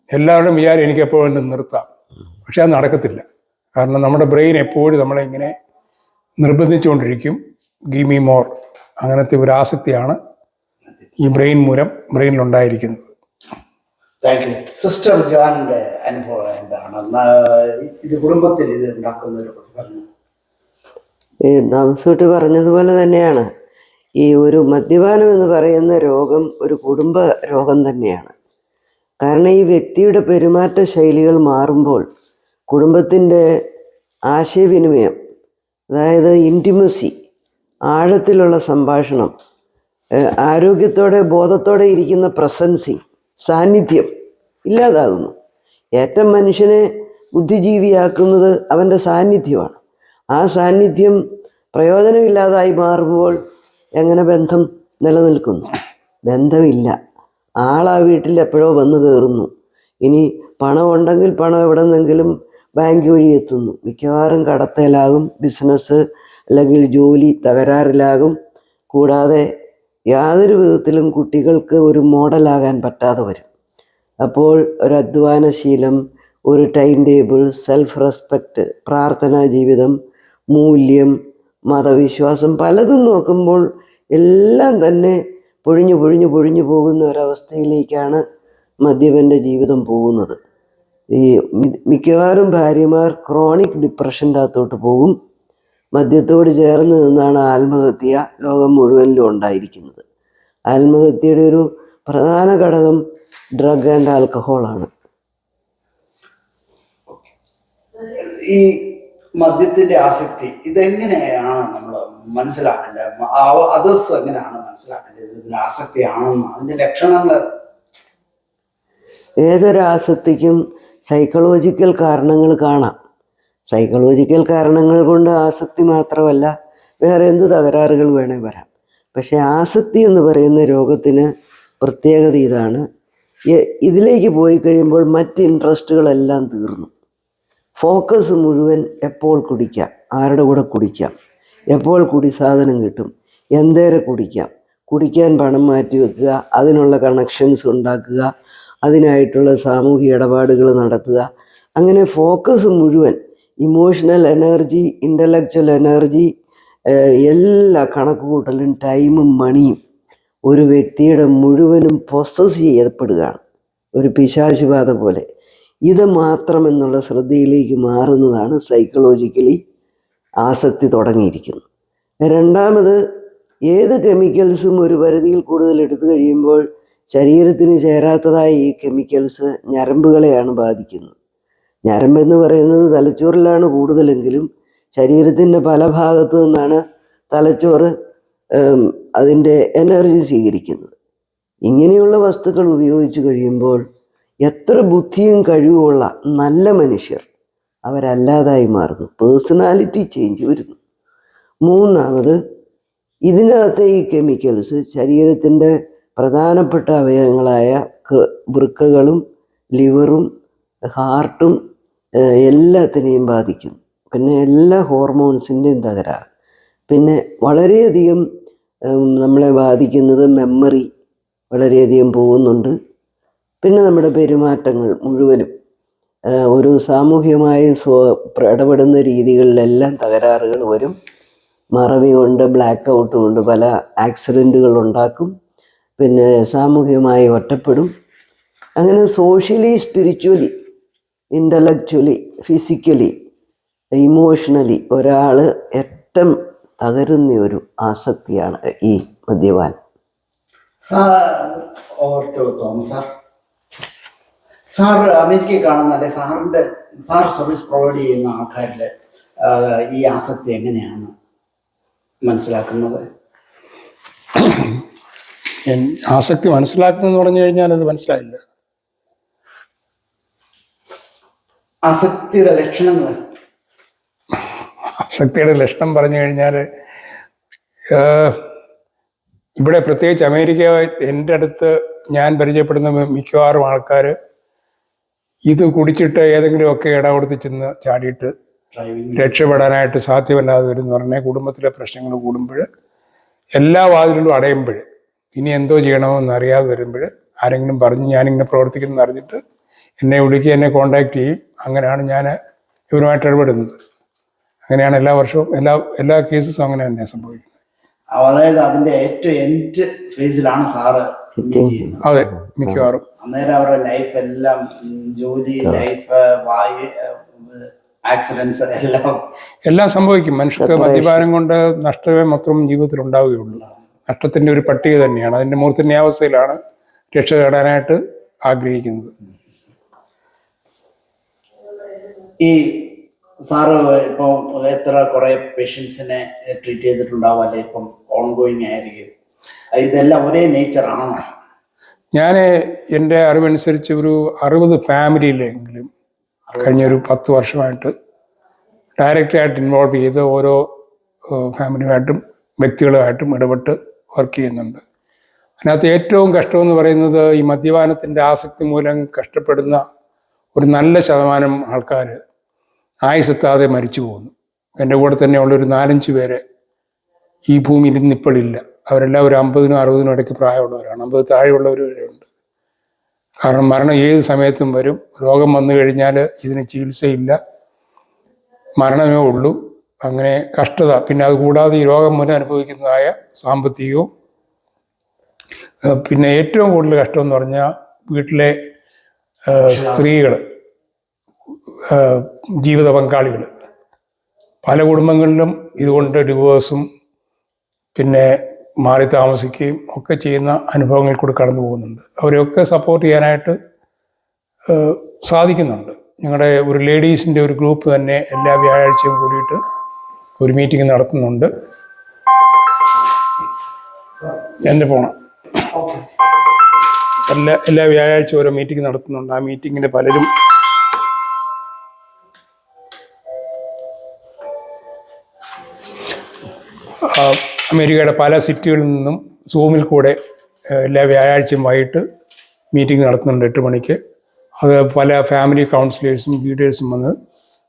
എല്ലാവരുടെയും വിചാരം എനിക്കെപ്പോഴും നിർത്താം, പക്ഷെ അത് നടക്കത്തില്ല. കാരണം നമ്മുടെ ബ്രെയിൻ എപ്പോഴും നമ്മളെ ഇങ്ങനെ നിർബന്ധിച്ചുകൊണ്ടിരിക്കും. ഗീവ് മീ മോർ, അങ്ങനത്തെ ഒരു ആസക്തിയാണ് ഈ ബ്രെയിൻ മൂലം ബ്രെയിനിലുണ്ടായിരിക്കുന്നത്.
Thank you. സിസ്റ്റർ ജോണിന്റെ അനുഭവം എന്താണ്? ഇത് കുടുംബത്തിൽ ഇത് ഉണ്ടാക്കുന്ന ഒരു പ്രതിഫലനം?
ഈ താമസൂട്ടി പറഞ്ഞതുപോലെ തന്നെയാണ്. ഈ ഒരു മദ്യപാനം എന്ന് പറയുന്ന രോഗം ഒരു കുടുംബ രോഗം തന്നെയാണ്. കാരണം ഈ വ്യക്തിയുടെ പെരുമാറ്റ ശൈലികൾ മാറുമ്പോൾ കുടുംബത്തിൻ്റെ ആശയവിനിമയം, അതായത് ഇൻറ്റിമസി, ആഴത്തിലുള്ള സംഭാഷണം, ആരോഗ്യത്തോടെ ബോധത്തോടെ ഇരിക്കുന്ന പ്രസൻസിങ്, സാന്നിധ്യം ഇല്ലാതാകുന്നു. ഏറ്റവും മനുഷ്യനെ ബുദ്ധിജീവിയാക്കുന്നത് അവൻ്റെ സാന്നിധ്യമാണ്. ആ സാന്നിധ്യം പ്രയോജനമില്ലാതായി മാറുമ്പോൾ എങ്ങനെ ബന്ധം നിലനിൽക്കുന്നു? ബന്ധമില്ല. ആളാ വീട്ടിൽ എപ്പോഴോ വന്നു കയറുന്നു. ഇനി പണം ഉണ്ടെങ്കിൽ പണം എവിടെ നിന്നെങ്കിലും ബാങ്ക് വഴി എത്തുന്നു. മിക്കവാറും കടത്തേലാകും, ബിസിനസ് അല്ലെങ്കിൽ ജോലി തകരാറിലാകും. കൂടാതെ യാതൊരു വിധത്തിലും കുട്ടികൾക്ക് ഒരു മോഡലാകാൻ പറ്റാതെ വരും. അപ്പോൾ ഒരു അധ്വാനശീലം, ഒരു ടൈം ടേബിൾ, സെൽഫ് റെസ്പെക്റ്റ്, പ്രാർത്ഥനാ ജീവിതം, മൂല്യം, മതവിശ്വാസം പലതും നോക്കുമ്പോൾ എല്ലാം തന്നെ പൊഴിഞ്ഞു പൊഴിഞ്ഞു പൊഴിഞ്ഞു പോകുന്ന ഒരവസ്ഥയിലേക്കാണ് മദ്യപൻ്റെ ജീവിതം പോകുന്നത്. ഈ മിക്കവാറും ഭാര്യമാർ ക്രോണിക് ഡിപ്രഷൻ്റെ അകത്തോട്ട് പോകും. മദ്യത്തോട് ചേർന്ന് നിന്നാണ് ആത്മഹത്യ ലോകം മുഴുവനിലും ഉണ്ടായിരിക്കുന്നത്. ആത്മഹത്യയുടെ ഒരു പ്രധാന ഘടകം ഡ്രഗ് ആൻഡ് ആൽക്കഹോളാണ്.
ഈ മദ്യത്തിന്റെ ആസക്തി ഇതെങ്ങനെയാണ് നമ്മൾ മനസ്സിലാക്കേണ്ടത്? അതേഴ്സ് എങ്ങനെയാണ് മനസ്സിലാക്കേണ്ടത് ഇതിന്റെ ആസക്തിയാണെന്ന്, അതിന്റെ ലക്ഷണങ്ങൾ?
ഏതൊരാസക്തിക്കും സൈക്കോളജിക്കൽ കാരണങ്ങൾ കാണാം. സൈക്കോളജിക്കൽ കാരണങ്ങൾ കൊണ്ട് ആസക്തി മാത്രമല്ല വേറെ എന്ത് തകരാറുകൾ വേണേൽ വരാം. പക്ഷേ ആസക്തി എന്ന് പറയുന്ന രോഗത്തിന് പ്രത്യേകത ഇതാണ്: ഇതിലേക്ക് പോയി കഴിയുമ്പോൾ മറ്റ് ഇൻട്രസ്റ്റുകളെല്ലാം തീർന്നു. ഫോക്കസ് മുഴുവൻ എപ്പോൾ കുടിക്കാം, ആരുടെ കൂടെ കുടിക്കാം, എപ്പോൾ കുടിസാധനം കിട്ടും, എന്തേരെ കുടിക്കാം, കുടിക്കാൻ പണം മാറ്റി വെക്കുക, അതിനുള്ള കണക്ഷൻസ് ഉണ്ടാക്കുക, അതിനായിട്ടുള്ള സാമൂഹിക ഇടപാടുകൾ നടത്തുക. അങ്ങനെ ഫോക്കസ് മുഴുവൻ ഇമോഷണൽ എനർജി, ഇൻ്റലക്ച്വൽ എനർജി, എല്ലാ കണക്കുകൂട്ടലും ടൈമും മണിയും ഒരു വ്യക്തിയുടെ മുഴുവനും പൊസസ് ചെയ്യപ്പെടുകയാണ്, ഒരു പിശാചുബാധ പോലെ. ഇത് മാത്രമെന്നുള്ള ശ്രദ്ധയിലേക്ക് മാറുന്നതാണ് സൈക്കോളജിക്കലി ആസക്തി തുടങ്ങിയിരിക്കുന്നത്. രണ്ടാമത്, ഏത് കെമിക്കൽസും ഒരു പരിധിയിൽ കൂടുതൽ എടുത്തു കഴിയുമ്പോൾ ശരീരത്തിന് ചേരാത്തതായ ഈ കെമിക്കൽസ് ഞരമ്പുകളെയാണ് ബാധിക്കുന്നത്. ഞരമ്പെന്ന് പറയുന്നത് തലച്ചോറിലാണ് കൂടുതലെങ്കിലും ശരീരത്തിൻ്റെ പല ഭാഗത്തു നിന്നാണ് തലച്ചോറ് അതിൻ്റെ എനർജി സ്വീകരിക്കുന്നത്. ഇങ്ങനെയുള്ള വസ്തുക്കൾ ഉപയോഗിച്ച് കഴിയുമ്പോൾ എത്ര ബുദ്ധിയും കഴിവുമുള്ള നല്ല മനുഷ്യർ അവരല്ലാതായി മാറുന്നു. പേഴ്സണാലിറ്റി ചേഞ്ച് വരുന്നു. മൂന്നാമത്, ഇതിനകത്തെ ഈ കെമിക്കൽസ് ശരീരത്തിൻ്റെ പ്രധാനപ്പെട്ട അവയവങ്ങളായ വൃക്കകളും ലിവറും ഹാർട്ടും എല്ലാത്തിനെയും ബാധിക്കും. പിന്നെ എല്ലാ ഹോർമോൺസിൻ്റെയും തകരാറ്. പിന്നെ വളരെയധികം നമ്മളെ ബാധിക്കുന്നത് മെമ്മറി വളരെയധികം പോകുന്നുണ്ട്. പിന്നെ നമ്മുടെ പെരുമാറ്റങ്ങൾ മുഴുവനും ഒരു സാമൂഹ്യമായും ഇടപെടുന്ന രീതികളിലെല്ലാം തകരാറുകൾ വരും. മറവി കൊണ്ട്, ബ്ലാക്ക് ഔട്ട് കൊണ്ട് പല ആക്സിഡൻറ്റുകൾ ഉണ്ടാക്കും. പിന്നെ സാമൂഹ്യമായി ഒറ്റപ്പെടും. അങ്ങനെ socially, spiritually, intellectually, physically, emotionally ഒരാൾ ഏറ്റവും തകരുന്ന ഒരു ആസക്തിയാണ് ഈ മദ്യപാനം.
സാർ അമേരിക്കയിൽ കാണുന്ന അല്ലെ സാർ സർവീസ് പ്രൊവൈഡ് ചെയ്യുന്ന ആൾക്കാരിൽ ഈ ആസക്തി എങ്ങനെയാണ് മനസ്സിലാക്കുന്നത്?
ആസക്തി മനസ്സിലാക്കുന്നതെന്ന് പറഞ്ഞു കഴിഞ്ഞാൽ അത് മനസ്സിലായില്ല.
ആസക്തിയുടെ ലക്ഷണങ്ങൾ?
ആസക്തിയുടെ ലക്ഷണം പറഞ്ഞു കഴിഞ്ഞാൽ ഇവിടെ പ്രത്യേകിച്ച് അമേരിക്ക, എൻ്റെ അടുത്ത് ഞാൻ പരിചയപ്പെടുന്ന മിക്കവാറും ആൾക്കാർ ഇത് കുടിച്ചിട്ട് ഏതെങ്കിലുമൊക്കെ ഇടകൊടുത്ത് ചെന്ന് ചാടിയിട്ട് രക്ഷപ്പെടാനായിട്ട് സാധ്യമല്ലാതെ വരും എന്ന് പറഞ്ഞാൽ കുടുംബത്തിലെ പ്രശ്നങ്ങൾ കൂടുമ്പോൾ, എല്ലാ വാതിലും അടയുമ്പോൾ, ഇനി എന്തോ ചെയ്യണമെന്ന് അറിയാതെ വരുമ്പോൾ ആരെങ്കിലും പറഞ്ഞ് ഞാനിങ്ങനെ പ്രവർത്തിക്കുന്നത് അറിഞ്ഞിട്ട് എന്നെ വിളിക്കുക, എന്നെ കോണ്ടാക്ട് ചെയ്യും. അങ്ങനെയാണ് ഞാൻ ഇവരുമായിട്ട് ഇടപെടുന്നത്. അങ്ങനെയാണ് എല്ലാ വർഷവും എല്ലാ കേസസും അങ്ങനെ തന്നെ സംഭവിക്കുന്നത്.
അതായത് അതിന്റെ ഏറ്റവും എൻഡ് ഫേസിലാണ് സാറ് ചെയ്യുന്നത്.
അതെ, മിക്കവാറും.
അന്നേരം അവരുടെ ലൈഫ് എല്ലാം, ജോലി, ലൈഫ്, വായു, ആക്സിഡൻസ് എല്ലാം
സംഭവിക്കും. മനുഷ്യർക്ക് മദ്യപാനം കൊണ്ട് നഷ്ടമേ മാത്രം ജീവിതത്തിൽ ഉണ്ടാവുകയുള്ളൂ. നഷ്ടത്തിന്റെ ഒരു പട്ടിക തന്നെയാണ്. അതിന്റെ മൂർധന്യാവസ്ഥയിലാണ് രക്ഷ തേടാനായിട്ട് ആഗ്രഹിക്കുന്നത്.
ഈ സാറ് ഇപ്പം കുറെ പേഷ്യൻസിനെ ട്രീറ്റ് ചെയ്തിട്ടുണ്ടാവും, അല്ലെ ഇപ്പം ഓൺഗോയിങ് ആയിരിക്കും. ഇതെല്ലാം ഒരേ നേച്ചർ ആണോ?
ഞാൻ എൻ്റെ അറിവനുസരിച്ച് ഒരു 60 ഫാമിലിയിലെങ്കിലും കഴിഞ്ഞൊരു 10 വർഷമായിട്ട് ഡയറക്റ്റായിട്ട് ഇൻവോൾവ് ചെയ്ത് ഓരോ ഫാമിലിയുമായിട്ടും വ്യക്തികളുമായിട്ടും ഇടപെട്ട് വർക്ക് ചെയ്യുന്നുണ്ട്. അതിനകത്ത് ഏറ്റവും കഷ്ടമെന്ന് പറയുന്നത് ഈ മദ്യപാനത്തിൻ്റെ ആസക്തി മൂലം കഷ്ടപ്പെടുന്ന ഒരു നല്ല ശതമാനം ആൾക്കാർ ആയുസെത്താതെ മരിച്ചു പോകുന്നു. എൻ്റെ കൂടെ തന്നെയുള്ളൊരു 4-5 പേരെ ഈ ഭൂമിയിൽ ഇന്നിപ്പോഴില്ല. അവരെല്ലാം ഒരു 50-നും 60-നും ഇടയ്ക്ക് പ്രായമുള്ളവരാണ്. 50 താഴെയുള്ളവരുണ്ട്. കാരണം മരണം ഏത് സമയത്തും വരും. രോഗം വന്നു കഴിഞ്ഞാൽ ഇതിന് ചികിത്സയില്ല, മരണമേ ഉള്ളൂ. അങ്ങനെ കഷ്ടത. പിന്നെ അതുകൂടാതെ ഈ രോഗം മൂലം അനുഭവിക്കുന്നതായ സാമ്പത്തികവും, പിന്നെ ഏറ്റവും കൂടുതൽ കഷ്ടമെന്ന് പറഞ്ഞാൽ വീട്ടിലെ സ്ത്രീകൾ, ജീവിത പങ്കാളികൾ. പല കുടുംബങ്ങളിലും ഇതുകൊണ്ട് ഡിവോഴ്സും പിന്നെ മാറി താമസിക്കുകയും ഒക്കെ ചെയ്യുന്ന അനുഭവങ്ങൾ കൂടി കടന്നു പോകുന്നുണ്ട്. അവരെയൊക്കെ സപ്പോർട്ട് ചെയ്യാനായിട്ട് സാധിക്കുന്നുണ്ട്. ഞങ്ങളുടെ ഒരു ലേഡീസിൻ്റെ ഒരു ഗ്രൂപ്പ് തന്നെ എല്ലാ വ്യാഴാഴ്ചയും കൂടിയിട്ട് ഒരു മീറ്റിംഗ് നടത്തുന്നുണ്ട്. എൻ്റെ പോണം. എല്ലാ വ്യാഴാഴ്ച ഓരോ മീറ്റിംഗ് നടത്തുന്നുണ്ട്. ആ മീറ്റിങ്ങിന് പലരും അമേരിക്കയുടെ പല സിറ്റികളിൽ നിന്നും സൂമിൽ കൂടെ എല്ലാ വ്യാഴാഴ്ചയും വൈകിട്ട് മീറ്റിംഗ് നടത്തുന്നുണ്ട് 8 മണിക്ക്. അത് പല ഫാമിലി കൗൺസിലേഴ്സും ലീഡേഴ്സും വന്ന്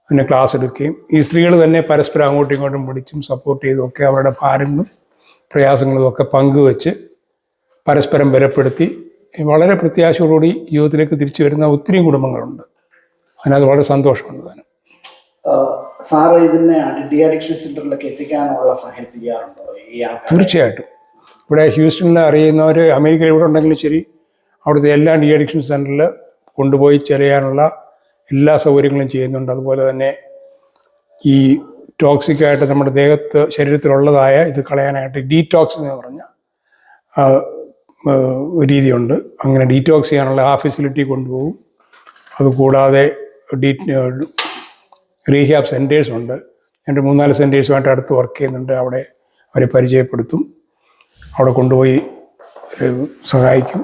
അതിന് ക്ലാസ് എടുക്കുകയും ഈ സ്ത്രീകൾ തന്നെ പരസ്പരം അങ്ങോട്ടും ഇങ്ങോട്ടും വിളിച്ചും സപ്പോർട്ട് ചെയ്തും ഒക്കെ അവരുടെ ഭാരങ്ങളും പ്രയാസങ്ങളും ഒക്കെ പങ്കുവെച്ച് പരസ്പരം ബലപ്പെടുത്തി വളരെ പ്രത്യാശയോടുകൂടി ജീവിതത്തിലേക്ക് തിരിച്ചു വരുന്ന ഒത്തിരി കുടുംബങ്ങളുണ്ട്. അതിനകത്ത് വളരെ സന്തോഷമുണ്ട്. താനും
സാറ് ഇതിനെ ഡി അഡിക്ഷൻ സെന്ററിലൊക്കെ എത്തിക്കാനുള്ള ഹെൽപ്പ് ചെയ്യാറുണ്ടോ?
തീർച്ചയായിട്ടും. ഇവിടെ ഹ്യൂസ്റ്റണിൽ അറിയുന്നവർ അമേരിക്കയിൽ ഇവിടെ ഉണ്ടെങ്കിലും ശരി, അവിടുത്തെ എല്ലാ ഡി അഡിക്ഷൻ സെന്ററിൽ കൊണ്ടുപോയി ചെയ്യാനുള്ള എല്ലാ സൗകര്യങ്ങളും ചെയ്യുന്നുണ്ട്. അതുപോലെ തന്നെ ഈ ടോക്സിക്കായിട്ട് നമ്മുടെ ശരീരത്തിലുള്ളതായ ഇത് കളയാനായിട്ട് ഡീടോക്സ് എന്ന് പറഞ്ഞ രീതിയുണ്ട്. അങ്ങനെ ഡീടോക്സ് ചെയ്യാനുള്ള ആ ഫെസിലിറ്റി കൊണ്ടുപോകും. അതുകൂടാതെ റീഹാബ് സെൻറ്റേഴ്സ് ഉണ്ട്. എൻ്റെ 3-4 സെൻറ്റേഴ്സുമായിട്ട് അടുത്ത് വർക്ക് ചെയ്യുന്നുണ്ട്. അവിടെ അവരെ പരിചയപ്പെടുത്തും, അവിടെ കൊണ്ടുപോയി സഹായിക്കും.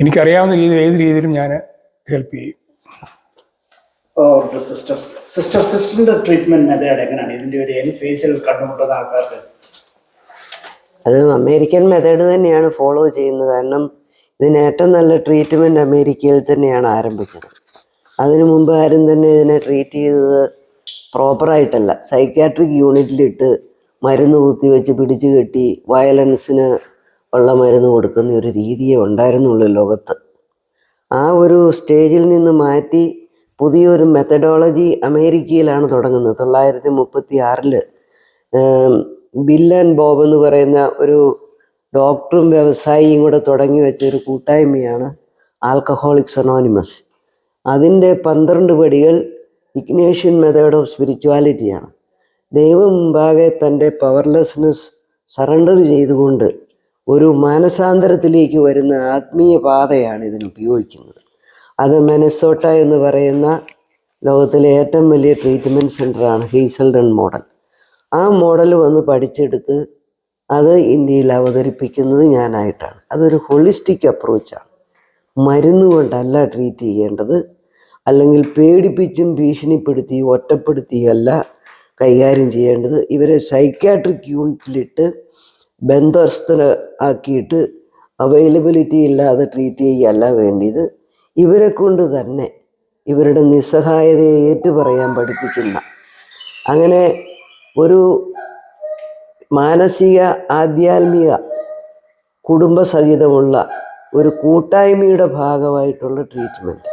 എനിക്കറിയാവുന്ന രീതിയിൽ ഏത് രീതിയിലും ഞാൻ ഹെൽപ്പ് ചെയ്യും.
സിസ്റ്ററിന്റെ ട്രീറ്റ്മെന്റ് മെത്തേഡ് എങ്ങനെയാണ്? ഇതിന്റെ ഒരു എൻ ഫേസിൽ കണ്ടുമുട്ടുന്ന ആൾക്കാർക്ക്
അത് അമേരിക്കൻ മെത്തേഡ് തന്നെയാണ് ഫോളോ ചെയ്യുന്നത്. കാരണം ഇതിന് ഏറ്റവും നല്ല ട്രീറ്റ്മെൻറ്റ് അമേരിക്കയിൽ തന്നെയാണ് ആരംഭിച്ചത്. അതിനു മുമ്പ് ആരും തന്നെ ഇതിനെ ട്രീറ്റ് ചെയ്തത് പ്രോപ്പറായിട്ടല്ല. സൈക്യാട്രിക് യൂണിറ്റിലിട്ട് മരുന്ന് കുത്തിവെച്ച് പിടിച്ചു കെട്ടി വയലൻസിന് ഉള്ള മരുന്ന് കൊടുക്കുന്ന ഒരു രീതിയേ ഉണ്ടായിരുന്നുള്ളൂ ലോകത്ത്. ആ ഒരു സ്റ്റേജിൽ നിന്ന് മാറ്റി പുതിയൊരു മെത്തഡോളജി അമേരിക്കയിലാണ് തുടങ്ങുന്നത്. 1936 ബിൽ ആൻഡ് ബോബ് എന്ന് പറയുന്ന ഒരു ഡോക്ടറും വ്യവസായിയും കൂടെ തുടങ്ങി വെച്ച ഒരു കൂട്ടായ്മയാണ് ആൽക്കഹോളിക്സ് അനോണിമസ്. അതിൻ്റെ 12 പടികൾ ഇഗ്നേഷ്യൻ മെത്തേഡ് ഓഫ് സ്പിരിച്വാലിറ്റിയാണ്. ദൈവം മുമ്പാകെ തൻ്റെ പവർലെസ്നെസ് സറണ്ടർ ചെയ്തുകൊണ്ട് ഒരു മാനസാന്തരത്തിലേക്ക് വരുന്ന ആത്മീയ പാതയാണ് ഇതിന് ഉപയോഗിക്കുന്നത്. അത് മിനസോട്ട എന്ന് പറയുന്ന ലോകത്തിലെ ഏറ്റവും വലിയ ട്രീറ്റ്മെൻറ്റ് സെൻ്ററാണ് ഹേസൽഡൺ മോഡൽ. ആ മോഡൽ വന്ന് പഠിച്ചെടുത്ത് അത് ഇന്ത്യയിൽ അവതരിപ്പിക്കുന്നത് ഞാനായിട്ടാണ്. അതൊരു ഹോളിസ്റ്റിക് അപ്രോച്ചാണ്. മരുന്ന് കൊണ്ടല്ല ട്രീറ്റ് ചെയ്യേണ്ടത്, അല്ലെങ്കിൽ പേടിപ്പിച്ചും ഭീഷണിപ്പെടുത്തിയും ഒറ്റപ്പെടുത്തിയല്ല കൈകാര്യം ചെയ്യേണ്ടത്. ഇവരെ സൈക്യാട്രിക് യൂണിറ്റിലിട്ട് ബന്ധസ്ഥ ആക്കിയിട്ട് അവൈലബിലിറ്റി ഇല്ലാതെ ട്രീറ്റ് ചെയ്യുകയല്ല വേണ്ടിയത്. ഇവരെ കൊണ്ട് തന്നെ ഇവരുടെ നിസ്സഹായതയെ ഏറ്റുപറയാൻ പഠിപ്പിക്കുന്ന, അങ്ങനെ ഒരു മാനസിക ആധ്യാത്മിക കുടുംബസഹിതമുള്ള ഒരു കൂട്ടായ്മയുടെ ഭാഗമായിട്ടുള്ള ട്രീറ്റ്മെൻറ്റ്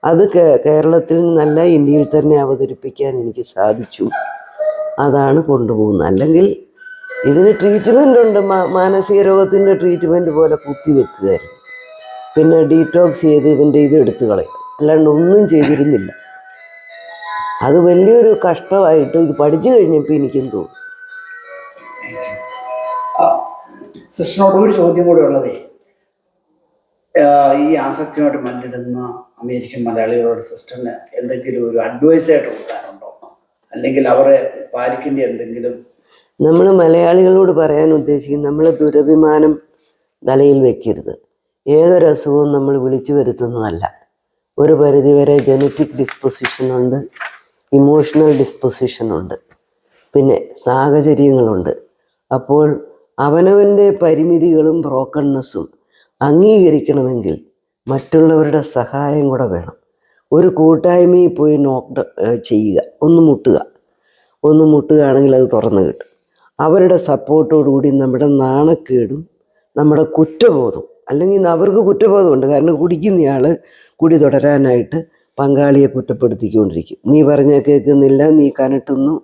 അത് കേരളത്തിൽ നിന്നല്ല ഇന്ത്യയിൽ തന്നെ അവതരിപ്പിക്കാൻ എനിക്ക് സാധിച്ചു. അതാണ് കൊണ്ടുപോകുന്നത്. അല്ലെങ്കിൽ ഇതിന് ട്രീറ്റ്മെൻ്റ് ഉണ്ട്. മാനസിക രോഗത്തിൻ്റെ ട്രീറ്റ്മെൻറ്റ് പോലെ കുത്തിവെക്കുകയായിരുന്നു, പിന്നെ ഡീറ്റോക്സ് ചെയ്ത് ഇതിൻ്റെ ഇത് എടുത്തു കളയും, അല്ലാണ്ട് ഒന്നും ചെയ്തിരുന്നില്ല. അത് വലിയൊരു കഷ്ടമായിട്ട് ഇത് പഠിച്ചു കഴിഞ്ഞപ്പോൾ എനിക്കും തോന്നി.
സിസ്റ്ററിനോട് ഒരു ചോദ്യം കൂടെ ഉള്ളതേ, ഈ ആസക്തിയുമായിട്ട് മല്ലിടുന്ന അമേരിക്കൻ മലയാളികളോട് സിസ്റ്ററിന് എന്തെങ്കിലും ഒരു അഡ്വൈസായിട്ട് കൊടുക്കാനുണ്ടോ, അല്ലെങ്കിൽ അവരെ പാലിക്കേണ്ട എന്തെങ്കിലും?
നമ്മൾ മലയാളികളോട് പറയാൻ ഉദ്ദേശിക്കുന്നത്, നമ്മൾ ദുരഭിമാനം തലയിൽ വെക്കരുത്. ഏതൊരു അസുഖവും നമ്മൾ വിളിച്ചു വരുത്തുന്നതല്ല. ഒരു പരിധിവരെ ജനറ്റിക് ഡിസ്പൊസിഷനുണ്ട്, ഇമോഷണൽ ഡിസ്പൊസിഷനുണ്ട്, പിന്നെ സാഹചര്യങ്ങളുണ്ട്. അപ്പോൾ അവനവൻ്റെ പരിമിതികളും ബ്രോക്കൺനെസ്സും അംഗീകരിക്കണമെങ്കിൽ മറ്റുള്ളവരുടെ സഹായം കൂടെ വേണം. ഒരു കൂട്ടായ്മയിൽ പോയി ചെയ്യുക, ഒന്ന് മുട്ടുകയാണെങ്കിൽ അത് തുറന്നു കിട്ടും. അവരുടെ സപ്പോർട്ടോടുകൂടി നമ്മുടെ നാണക്കേടും നമ്മുടെ കുറ്റബോധവും, അല്ലെങ്കിൽ അവർക്ക് കുറ്റബോധമുണ്ട്, കാരണം കുടിക്കുന്നയാൾ കുടി തുടരാനായിട്ട് പങ്കാളിയെ കുറ്റപ്പെടുത്തിക്കൊണ്ടിരിക്കും. നീ പറഞ്ഞാൽ കേൾക്കുന്നില്ല, നീ കനട്ടുന്നു,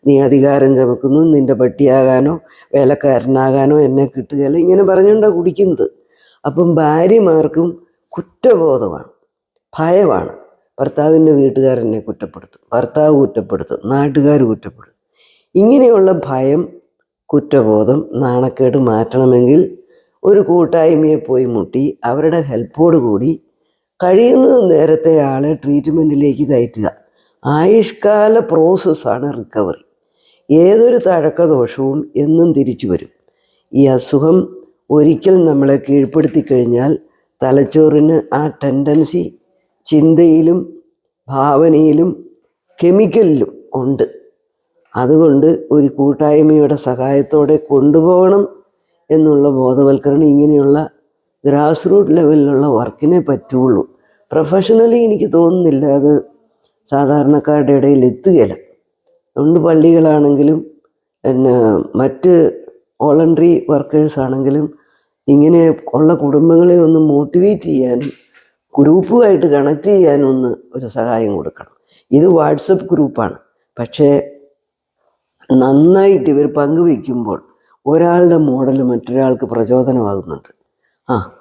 നീ അധികാരം ചമക്കുന്നു, നിൻ്റെ പട്ടിയാകാനോ വേലക്കാരനാകാനോ എന്നെ കിട്ടുകയല്ല, ഇങ്ങനെ പറഞ്ഞുകൊണ്ടാണ് കുടിക്കുന്നത്. അപ്പം ഭാര്യമാർക്കും കുറ്റബോധമാണ്, ഭയമാണ്. ഭർത്താവിൻ്റെ വീട്ടുകാരെന്നെ കുറ്റപ്പെടുത്തും, ഭർത്താവ് കുറ്റപ്പെടുത്തും, നാട്ടുകാർ കുറ്റപ്പെടുത്തും. ഇങ്ങനെയുള്ള ഭയം, കുറ്റബോധം, നാണക്കേട് മാറ്റണമെങ്കിൽ ഒരു കൂട്ടായ്മയെ പോയി മുട്ടി അവരുടെ ഹെൽപ്പോടുകൂടി കഴിയുന്നത് നേരത്തെ ആളെ ട്രീറ്റ്മെൻറ്റിലേക്ക് കയറ്റുക. ആയുഷ്കാല പ്രോസസ്സാണ് റിക്കവറി. ഏതൊരു തഴക്കദോഷവും എന്നും തിരിച്ചു വരും. ഈ അസുഖം ഒരിക്കൽ നമ്മളെ കീഴ്പ്പെടുത്തി കഴിഞ്ഞാൽ തലച്ചോറിന് ആ ടെൻഡൻസി ചിന്തയിലും ഭാവനയിലും കെമിക്കലിലും ഉണ്ട്. അതുകൊണ്ട് ഒരു കൂട്ടായ്മയുടെ സഹായത്തോടെ കൊണ്ടുപോകണം എന്നുള്ള ബോധവൽക്കരണം ഇങ്ങനെയുള്ള ഗ്രാസ് റൂട്ട് ലെവലിലുള്ള വർക്കിനെ പറ്റുള്ളൂ. പ്രൊഫഷണലി എനിക്ക് തോന്നുന്നില്ല അത് സാധാരണക്കാരുടെ ഇടയിൽ എത്തുകയില്ല. അതുകൊണ്ട് പള്ളികളാണെങ്കിലും പിന്നെ മറ്റ് വോളണ്ടറി വർക്കേഴ്സാണെങ്കിലും ഇങ്ങനെ ഉള്ള കുടുംബങ്ങളെ ഒന്ന് മോട്ടിവേറ്റ് ചെയ്യാനും ഗ്രൂപ്പുമായിട്ട് കണക്ട് ചെയ്യാനും ഒന്ന് ഒരു സഹായം കൊടുക്കണം. ഇത് വാട്സപ്പ് ഗ്രൂപ്പാണ്, പക്ഷേ നന്നായിട്ട് ഇവർ പങ്കുവയ്ക്കുമ്പോൾ ഒരാളുടെ മോഡൽ മറ്റൊരാൾക്ക് പ്രചോദനമാകുന്നുണ്ട്.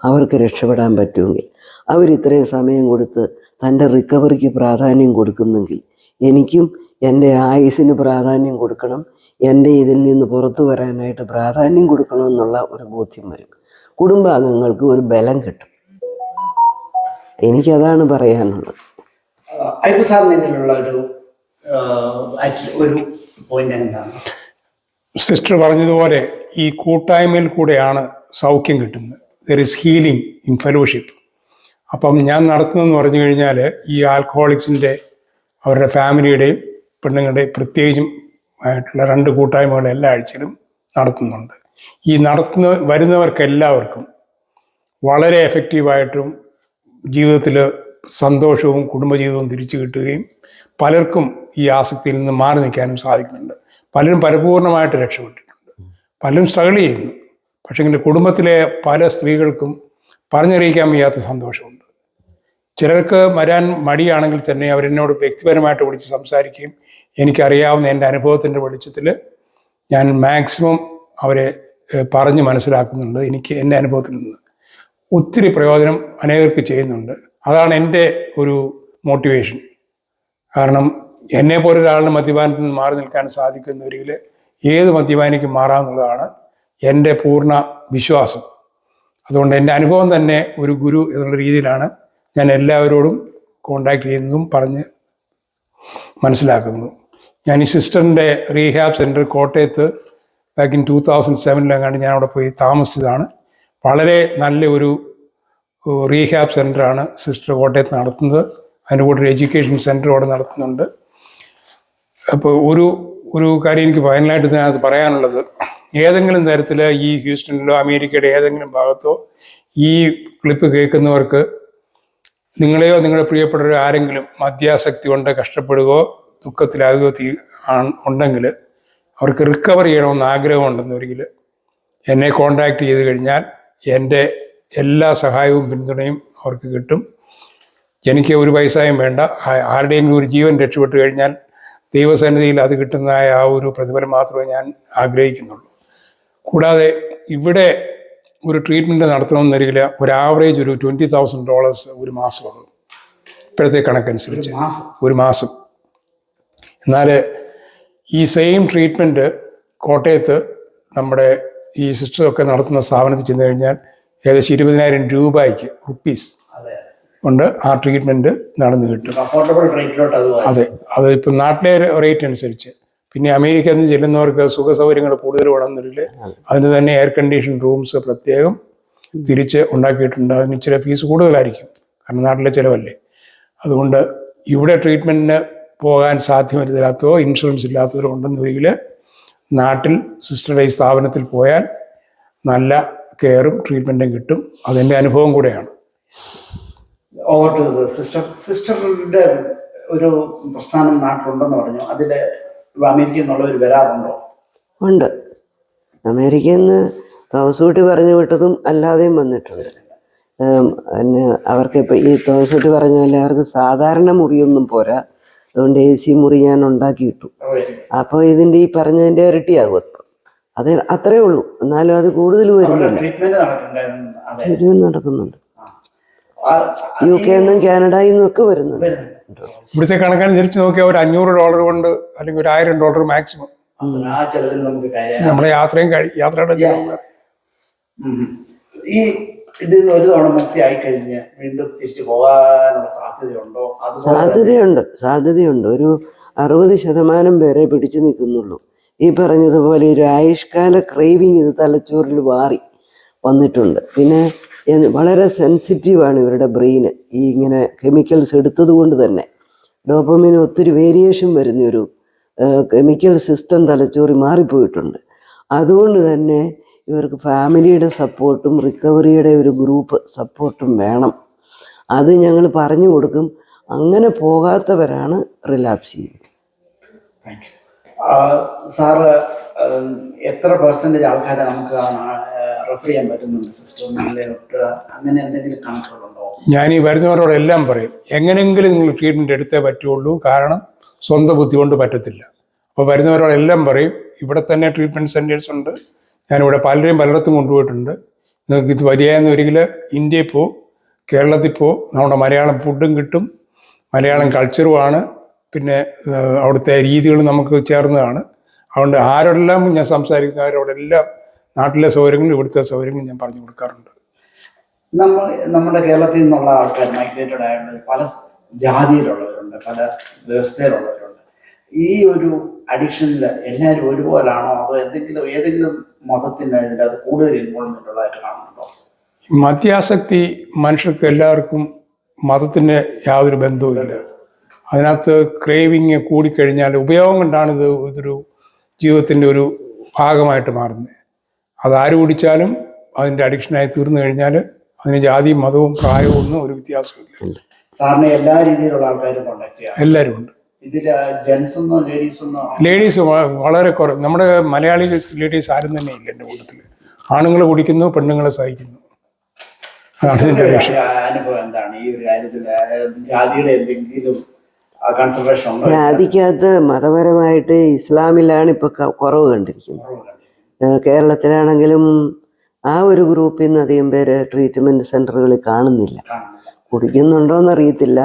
അവർക്ക് രക്ഷപ്പെടാൻ പറ്റുമെങ്കിൽ, അവരിത്രയും സമയം കൊടുത്ത് തൻ്റെ റിക്കവറിക്ക് പ്രാധാന്യം കൊടുക്കുന്നെങ്കിൽ എനിക്കും എൻ്റെ ആയുസ്സിന് പ്രാധാന്യം കൊടുക്കണം, എൻ്റെ ഇതിൽ നിന്ന് പുറത്തു വരാനായിട്ട് പ്രാധാന്യം കൊടുക്കണമെന്നുള്ള ഒരു ബോധ്യം വരും. കുടുംബാംഗങ്ങൾക്ക് ഒരു ബലം കിട്ടും. എനിക്കതാണ് പറയാനുള്ളത്.
ഐബു സാറിന് ഇതിലുള്ള ഒരു പോയിന്റ് എന്താണ്?
സിസ്റ്റർ പറഞ്ഞതുപോലെ ഈ കൂട്ടായ്മയിൽ കൂടെയാണ് സൗഖ്യം കിട്ടുന്നത്. There is healing in fellowship. അപ്പം ഞാൻ നടത്തുന്നതെന്ന് പറഞ്ഞു കഴിഞ്ഞാൽ ഈ ആൽക്കഹോളിക്സിൻ്റെ അവരുടെ ഫാമിലിയുടെയും പെണ്ണുങ്ങളുടെയും പ്രത്യേകിച്ചും ആയിട്ടുള്ള 2 കൂട്ടായ്മകൾ എല്ലാ ആഴ്ചയിലും നടത്തുന്നുണ്ട്. ഈ വരുന്നവർക്കെല്ലാവർക്കും വളരെ എഫക്റ്റീവായിട്ടും ജീവിതത്തിൽ സന്തോഷവും കുടുംബജീവിതവും തിരിച്ചു കിട്ടുകയും പലർക്കും ഈ ആസക്തിയിൽ നിന്ന് മാറി നിൽക്കാനും സാധിക്കുന്നുണ്ട്. പലരും പരിപൂർണമായിട്ട് രക്ഷപ്പെട്ടിട്ടുണ്ട്, പലരും സ്ട്രഗിൾ ചെയ്യുന്നു. പക്ഷേ കുടുംബത്തിലെ പല സ്ത്രീകൾക്കും പറഞ്ഞറിയിക്കാൻ വയ്യാത്ത സന്തോഷമുണ്ട്. ചിലർക്ക് വരാൻ മടിയാണെങ്കിൽ തന്നെ അവരെന്നോട് വ്യക്തിപരമായിട്ട് വിളിച്ച് സംസാരിക്കുകയും എനിക്കറിയാവുന്ന എൻ്റെ അനുഭവത്തിൻ്റെ വെളിച്ചത്തിൽ ഞാൻ മാക്സിമം അവരെ പറഞ്ഞ് മനസ്സിലാക്കുന്നുണ്ട്. എനിക്ക് എൻ്റെ അനുഭവത്തിൽ നിന്ന് ഒത്തിരി പ്രയോജനം അനേകർക്ക് ചെയ്യുന്നുണ്ട്. അതാണ് എൻ്റെ ഒരു മോട്ടിവേഷൻ. കാരണം എന്നെപ്പോലെ ഒരാളിന് മദ്യപാനത്തിൽ നിന്ന് മാറി നിൽക്കാൻ സാധിക്കുന്നവരിൽ ഏത് മദ്യപാനിക്കും മാറാമെന്നുള്ളതാണ് എൻ്റെ പൂർണ്ണ വിശ്വാസം. അതുകൊണ്ട് എൻ്റെ അനുഭവം തന്നെ ഒരു ഗുരു എന്നുള്ള രീതിയിലാണ് ഞാൻ എല്ലാവരോടും കോണ്ടാക്ട് ചെയ്യുന്നതും പറഞ്ഞ് മനസ്സിലാക്കുന്നു. ഞാൻ ഈ സിസ്റ്ററിൻ്റെ റീഹാബ് സെൻറ്റർ കോട്ടയത്ത് ബാക്ക് ഇൻ 2007 ഞാൻ അവിടെ പോയി താമസിച്ചതാണ്. വളരെ നല്ല ഒരു റീഹാബ് സെൻ്ററാണ് സിസ്റ്റർ കോട്ടയത്ത് നടത്തുന്നത്. അതിൻ്റെ കൂടെ ഒരു എഡ്യൂക്കേഷൻ സെൻറ്റർ അവിടെ നടത്തുന്നുണ്ട്. അപ്പോൾ ഒരു കാര്യം എനിക്ക് ഫൈനലായിട്ട് ഇതിനകത്ത് പറയാനുള്ളത്, ഏതെങ്കിലും തരത്തിൽ ഈ ഹ്യൂസ്റ്റണിലോ അമേരിക്കയുടെ ഏതെങ്കിലും ഭാഗത്തോ ഈ ക്ലിപ്പ് കേൾക്കുന്നവർക്ക് നിങ്ങളെയോ നിങ്ങളുടെ പ്രിയപ്പെട്ടവരോ ആരെങ്കിലും മദ്യാസക്തി കൊണ്ട് കഷ്ടപ്പെടുകയോ ദുഃഖത്തിലാകുകയോ ഉണ്ടെങ്കിൽ അവർക്ക് റിക്കവർ ചെയ്യണമെന്ന് ആഗ്രഹമുണ്ടെന്നൊരിക്കൽ എന്നെ കോണ്ടാക്ട് ചെയ്ത് കഴിഞ്ഞാൽ എൻ്റെ എല്ലാ സഹായവും പിന്തുണയും അവർക്ക് കിട്ടും. എനിക്ക് ഒരു പൈസയും വേണ്ട. ആരുടെയെങ്കിലും ഒരു ജീവൻ രക്ഷപ്പെട്ടു കഴിഞ്ഞാൽ ദൈവസന്നിധിയിൽ അത് കിട്ടുന്നതായ ആ ഒരു പ്രതിഫലം മാത്രമേ ഞാൻ ആഗ്രഹിക്കുന്നുള്ളൂ. കൂടാതെ ഇവിടെ ഒരു ട്രീറ്റ്മെൻറ്റ് നടത്തണമെന്നൊരിക്കൽ ഒരു ആവറേജ് ഒരു $20,000 ഒരു മാസമുള്ളൂ ഇപ്പോഴത്തെ കണക്കനുസരിച്ച്, ഒരു മാസം. എന്നാൽ ഈ സെയിം ട്രീറ്റ്മെൻറ്റ് കോട്ടയത്ത് നമ്മുടെ ഈ സിസ്റ്ററൊക്കെ നടത്തുന്ന സ്ഥാപനത്തിൽ ചെന്ന് കഴിഞ്ഞാൽ ഏകദേശം 20,000 രൂപയ്ക്ക് റുപ്പീസ് കൊണ്ട് ആ ട്രീറ്റ്മെൻറ്റ് നടന്നു കിട്ടും. അതെ, അത് ഇപ്പം നാട്ടിലെ റേറ്റ് അനുസരിച്ച്. പിന്നെ അമേരിക്കയിൽ നിന്ന് ചെല്ലുന്നവർക്ക് സുഖ സൗകര്യങ്ങൾ കൂടുതൽ വേണമെന്നില്ല, അതിന് തന്നെ എയർ കണ്ടീഷൻ റൂംസ് പ്രത്യേകം തിരിച്ച് ഉണ്ടാക്കിയിട്ടുണ്ട്. അതിന് ഇച്ചിരി ഫീസ് കൂടുതലായിരിക്കും, കാരണം നാട്ടിലെ ചിലവല്ലേ. അതുകൊണ്ട് ഇവിടെ ട്രീറ്റ്മെൻറ്റിന് പോകാൻ സാധ്യമല്ലാത്തതോ ഇൻഷുറൻസ് ഇല്ലാത്തവരോ ഉണ്ടെന്നൊരിക്കൽ നാട്ടിൽ സിസ്റ്ററുടെ ഈ സ്ഥാപനത്തിൽ പോയാൽ നല്ല കെയറും ട്രീറ്റ്മെൻറ്റും കിട്ടും. അതെൻ്റെ അനുഭവം കൂടെയാണ്.
ഓവർ ടു സിസ്റ്ററിന്റെ ഒരു പ്രസ്ഥാനം നാട്ടിലുണ്ടെന്ന് പറഞ്ഞു. അതിൽ അമേരിക്കയിൽ നിന്നുള്ളവർ വരാറുണ്ടോ?
ഉണ്ട്. അമേരിക്കയിൽ നിന്ന് തോമസ് കുട്ടി പറഞ്ഞു വിട്ടതും അല്ലാതെയും വന്നിട്ടുണ്ട്. പിന്നെ അവർക്ക് ഇപ്പം ഈ തോമസ് കുട്ടി പറഞ്ഞ പോലെ അവർക്ക് സാധാരണ മുറിയൊന്നും പോരാ. അതുകൊണ്ട് AC മുറി ഞാൻ ഉണ്ടാക്കിയിട്ടു. അപ്പോൾ ഇതിൻ്റെ ഈ പറഞ്ഞതിൻ്റെ ഇരട്ടിയാകും. അത് അത്രയേ ഉള്ളൂ. എന്നാലും അത് കൂടുതൽ വരുന്നില്ല. ട്രീറ്റ്മെൻറ്റ് നടക്കുന്നുണ്ട്. UK നിന്നും കാനഡയിൽ നിന്നും ഒക്കെ വരുന്നുണ്ട്.
ഇവിടുത്തെ കണക്കനുസരിച്ച് നോക്കിയാൽ ഒരു $500 കൊണ്ട് അല്ലെങ്കിൽ ഒരു $1,000 മാക്സിമം നമ്മുടെ യാത്രയുടെ
ഈ ഇതിൽ നിന്ന് ഒരു തവണ മുക്തി ആയി കഴിഞ്ഞ് വീണ്ടും തിരിച്ചു പോകാനുള്ള സാധ്യതയുണ്ടോ?
സാധ്യതയുണ്ട്. ഒരു 60% പേരെ പിടിച്ചു നിൽക്കുന്നുള്ളൂ. ഈ പറഞ്ഞതുപോലെ ഒരു ആയുഷ്കാല ക്രേവിങ് ഇത് തലച്ചോറിൽ മാറി വന്നിട്ടുണ്ട്. പിന്നെ വളരെ സെൻസിറ്റീവാണ് ഇവരുടെ ബ്രെയിന്. ഈ ഇങ്ങനെ കെമിക്കൽസ് എടുത്തത് കൊണ്ട് തന്നെ ഡോപ്പമിന് ഒത്തിരി വേരിയേഷൻ വരുന്നൊരു കെമിക്കൽ സിസ്റ്റം തലച്ചോറിൽ മാറിപ്പോയിട്ടുണ്ട്. അതുകൊണ്ട് തന്നെ ഇവർക്ക് ഫാമിലിയുടെ സപ്പോർട്ടും റിക്കവറിയുടെ ഒരു ഗ്രൂപ്പ് സപ്പോർട്ടും വേണം. അത് ഞങ്ങൾ പറഞ്ഞു കൊടുക്കും. അങ്ങനെ പോകാത്തവരാണ് റിലാപ്സ് ചെയ്യുന്നത്.
സാറ് എത്ര % ആൾക്കാരെ നമുക്ക് റെഫർ ചെയ്യാൻ പറ്റുന്നുണ്ട് സിസ്റ്റർ? അങ്ങനെ എന്തെങ്കിലും കണക്കുകളുണ്ടോ?
ഞാൻ ഈ വരുന്നവരോടെല്ലാം പറയും, എങ്ങനെയെങ്കിലും നിങ്ങൾ ട്രീറ്റ്മെൻറ്റ് എടുത്തേ പറ്റുള്ളൂ. കാരണം സ്വന്തം ബുദ്ധി കൊണ്ട് പറ്റത്തില്ല. അപ്പോൾ വരുന്നവരോടെല്ലാം പറയും, ഇവിടെ തന്നെ ട്രീറ്റ്മെൻറ്റ് സെൻറ്റേഴ്സ് ഉണ്ട്. ഞാനിവിടെ പലയിടത്തും കൊണ്ടുപോയിട്ടുണ്ട്. നിങ്ങൾക്ക് ഇത് വരികയെന്ന് ഒരിക്കൽ ഇന്ത്യയിൽ പോ, കേരളത്തിൽ പോ, നമ്മുടെ മലയാളം ഫുഡും കിട്ടും, മലയാളം കൾച്ചറുമാണ്, പിന്നെ അവിടുത്തെ രീതികൾ നമുക്ക് ചേർന്നതാണ്. അതുകൊണ്ട് ആരോടെല്ലാം ഞാൻ സംസാരിക്കുന്നവരോടെല്ലാം നാട്ടിലെ സൗകര്യങ്ങളും ഇവിടുത്തെ സൗകര്യങ്ങളും ഞാൻ പറഞ്ഞു കൊടുക്കാറുണ്ട്.
നമ്മുടെ കേരളത്തിൽ നിന്നുള്ള ആൾക്കാർ മൈഗ്രേറ്റഡ് ആയതുകൊണ്ട് പല ജാതിയിലുള്ളവരുണ്ട്, പല വ്യവസ്ഥയിലുള്ളവരുണ്ട്. ഈ ഒരു അഡിക്ഷനിൽ എല്ലാവരും ഒരുപോലാണോ, അതോ ഏതെങ്കിലും മതത്തിന് ഇതിൻ്റെ അത് കൂടുതൽ ഇൻവോൾവ്മെന്റ് ഉള്ളതായിട്ട് കാണുന്നുണ്ടോ?
മദ്യാസക്തി മനുഷ്യർക്ക് എല്ലാവർക്കും മതത്തിന് യാതൊരു ബന്ധവുമില്ല. അതിനകത്ത് ക്രേവിങ് കൂടിക്കഴിഞ്ഞാൽ ഉപയോഗം കൊണ്ടാണ് ഇതൊരു ജീവിതത്തിൻ്റെ ഒരു ഭാഗമായിട്ട് മാറുന്നത്. അതാര് കുടിച്ചാലും അതിൻ്റെ അഡിക്ഷനായി തീർന്നു കഴിഞ്ഞാൽ അതിന് ജാതിയും മതവും പ്രായവും ഒന്നും ഒരു വ്യത്യാസമില്ല.
സാറിനെ എല്ലാ രീതിയിലുള്ള ആൾക്കാരും കോണ്ടാക്ട് ചെയ്യാം?
എല്ലാവരും ഉണ്ട്.
ഇതിൽ ജെൻസൊന്നോ
ലേഡീസ് വളരെ കുറവ്. നമ്മുടെ മലയാളി ലേഡീസ് ആരും തന്നെ ഇല്ല എൻ്റെ കൂട്ടത്തിൽ. ആണുങ്ങൾ കുടിക്കുന്നു, പെണ്ണുങ്ങളെ സഹിക്കുന്നു.
അനുഭവം എന്താണ് ഈ ഒരു കാര്യത്തിൽ? ജാതിയുടെ എന്തെങ്കിലും കൺസിഡറേഷൻ ഉണ്ടോ?
ജാതിക്കകത്ത് മതപരമായിട്ട് ഇസ്ലാമിലാണ് ഇപ്പൊ കുറവ് കണ്ടിരിക്കുന്നത്. കേരളത്തിലാണെങ്കിലും ആ ഒരു ഗ്രൂപ്പിൽ നിന്ന് അധികം പേര് ട്രീറ്റ്മെന്റ് സെന്ററുകളിൽ കാണുന്നില്ല. കുടിക്കുന്നുണ്ടോയെന്നറിയത്തില്ല.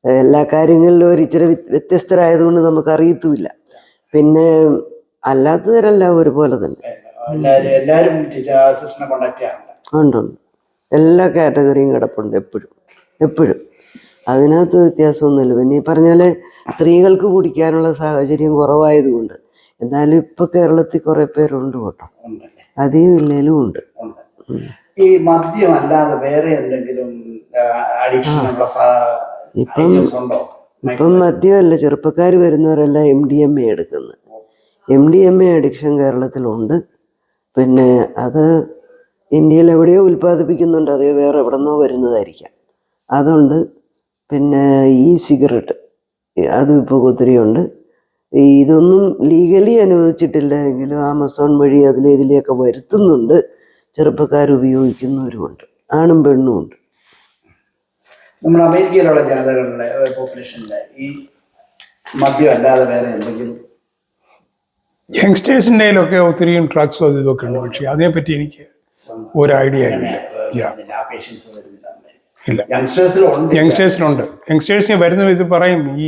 എല്ലാ കാര്യങ്ങളിലും ഒരു ഇച്ചിരി വ്യത്യസ്തരായതുകൊണ്ട് നമുക്ക് അറിയത്തുമില്ല. പിന്നെ അല്ലാത്തവരെല്ലാം ഒരുപോലെ തന്നെ
ഉണ്ട്.
എല്ലാ കാറ്റഗറിയും കിടപ്പുണ്ട് എപ്പോഴും. എപ്പോഴും. അതിനകത്ത് വ്യത്യാസമൊന്നുമില്ല. പിന്നെ ഈ പറഞ്ഞ പോലെ സ്ത്രീകൾക്ക് കുടിക്കാനുള്ള സാഹചര്യം കുറവായതുകൊണ്ട്, എന്നാലും ഇപ്പൊ കേരളത്തിൽ കുറെ പേരുണ്ട് കേട്ടോ,
ഉണ്ടല്ലേ?
അധികം ഇല്ലേലും ഉണ്ട്.
ഉണ്ട്. ഈ മദ്യം അല്ലാതെ വേറെ എന്തെങ്കിലും അഡിക്ഷൻ ഉള്ള
ഇപ്പം
ഐറ്റംസ് ഉണ്ടോ?
ഇപ്പം മദ്യമല്ല, ചെറുപ്പക്കാർ വരുന്നവരെല്ലാം MDMA എടുക്കുന്നത്. MDMA അഡിക്ഷൻ കേരളത്തിലുണ്ട്. പിന്നെ അത് ഇന്ത്യയിൽ എവിടെയോ ഉൽപ്പാദിപ്പിക്കുന്നുണ്ട്, അത് വേറെ എവിടെ നിന്നോ വരുന്നതായിരിക്കാം, അതുണ്ട്. പിന്നെ സിഗരറ്റ് അതും ഇപ്പോൾ ഒത്തിരിയുണ്ട്. ഇതൊന്നും ലീഗലി അനുവദിച്ചിട്ടില്ല എങ്കിലും ആമസോൺ വഴി ഇതിലെയൊക്കെ വരുത്തുന്നുണ്ട്. ചെറുപ്പക്കാർ ഉപയോഗിക്കുന്നവരുമുണ്ട്, ആണും പെണ്ണും ഉണ്ട്.
നമ്മുടെ അമേരിക്കയിലുള്ള ജനതകളുടെ പോപ്പുലേഷനിലെ ഈ മദ്യം അല്ലാതെ വേറെ എന്തെങ്കിലും
യങ്സ്റ്റേഴ്സിൻ്റെ കയ്യിലൊക്കെ ഒത്തിരിയും ഡ്രഗ്സും അത് ഇതൊക്കെ ഉണ്ട്. പക്ഷേ അതിനെപ്പറ്റി എനിക്ക് ഒരു ഐഡിയ ഇല്ല.
പേഷ്യൻസ് വരുന്നില്ല?
ഇല്ല,
യങ്സ്റ്റേഴ്സിലുണ്ട്.
യങ്സ്റ്റേഴ്സിന് വരുന്ന ഇത് പറയും, ഈ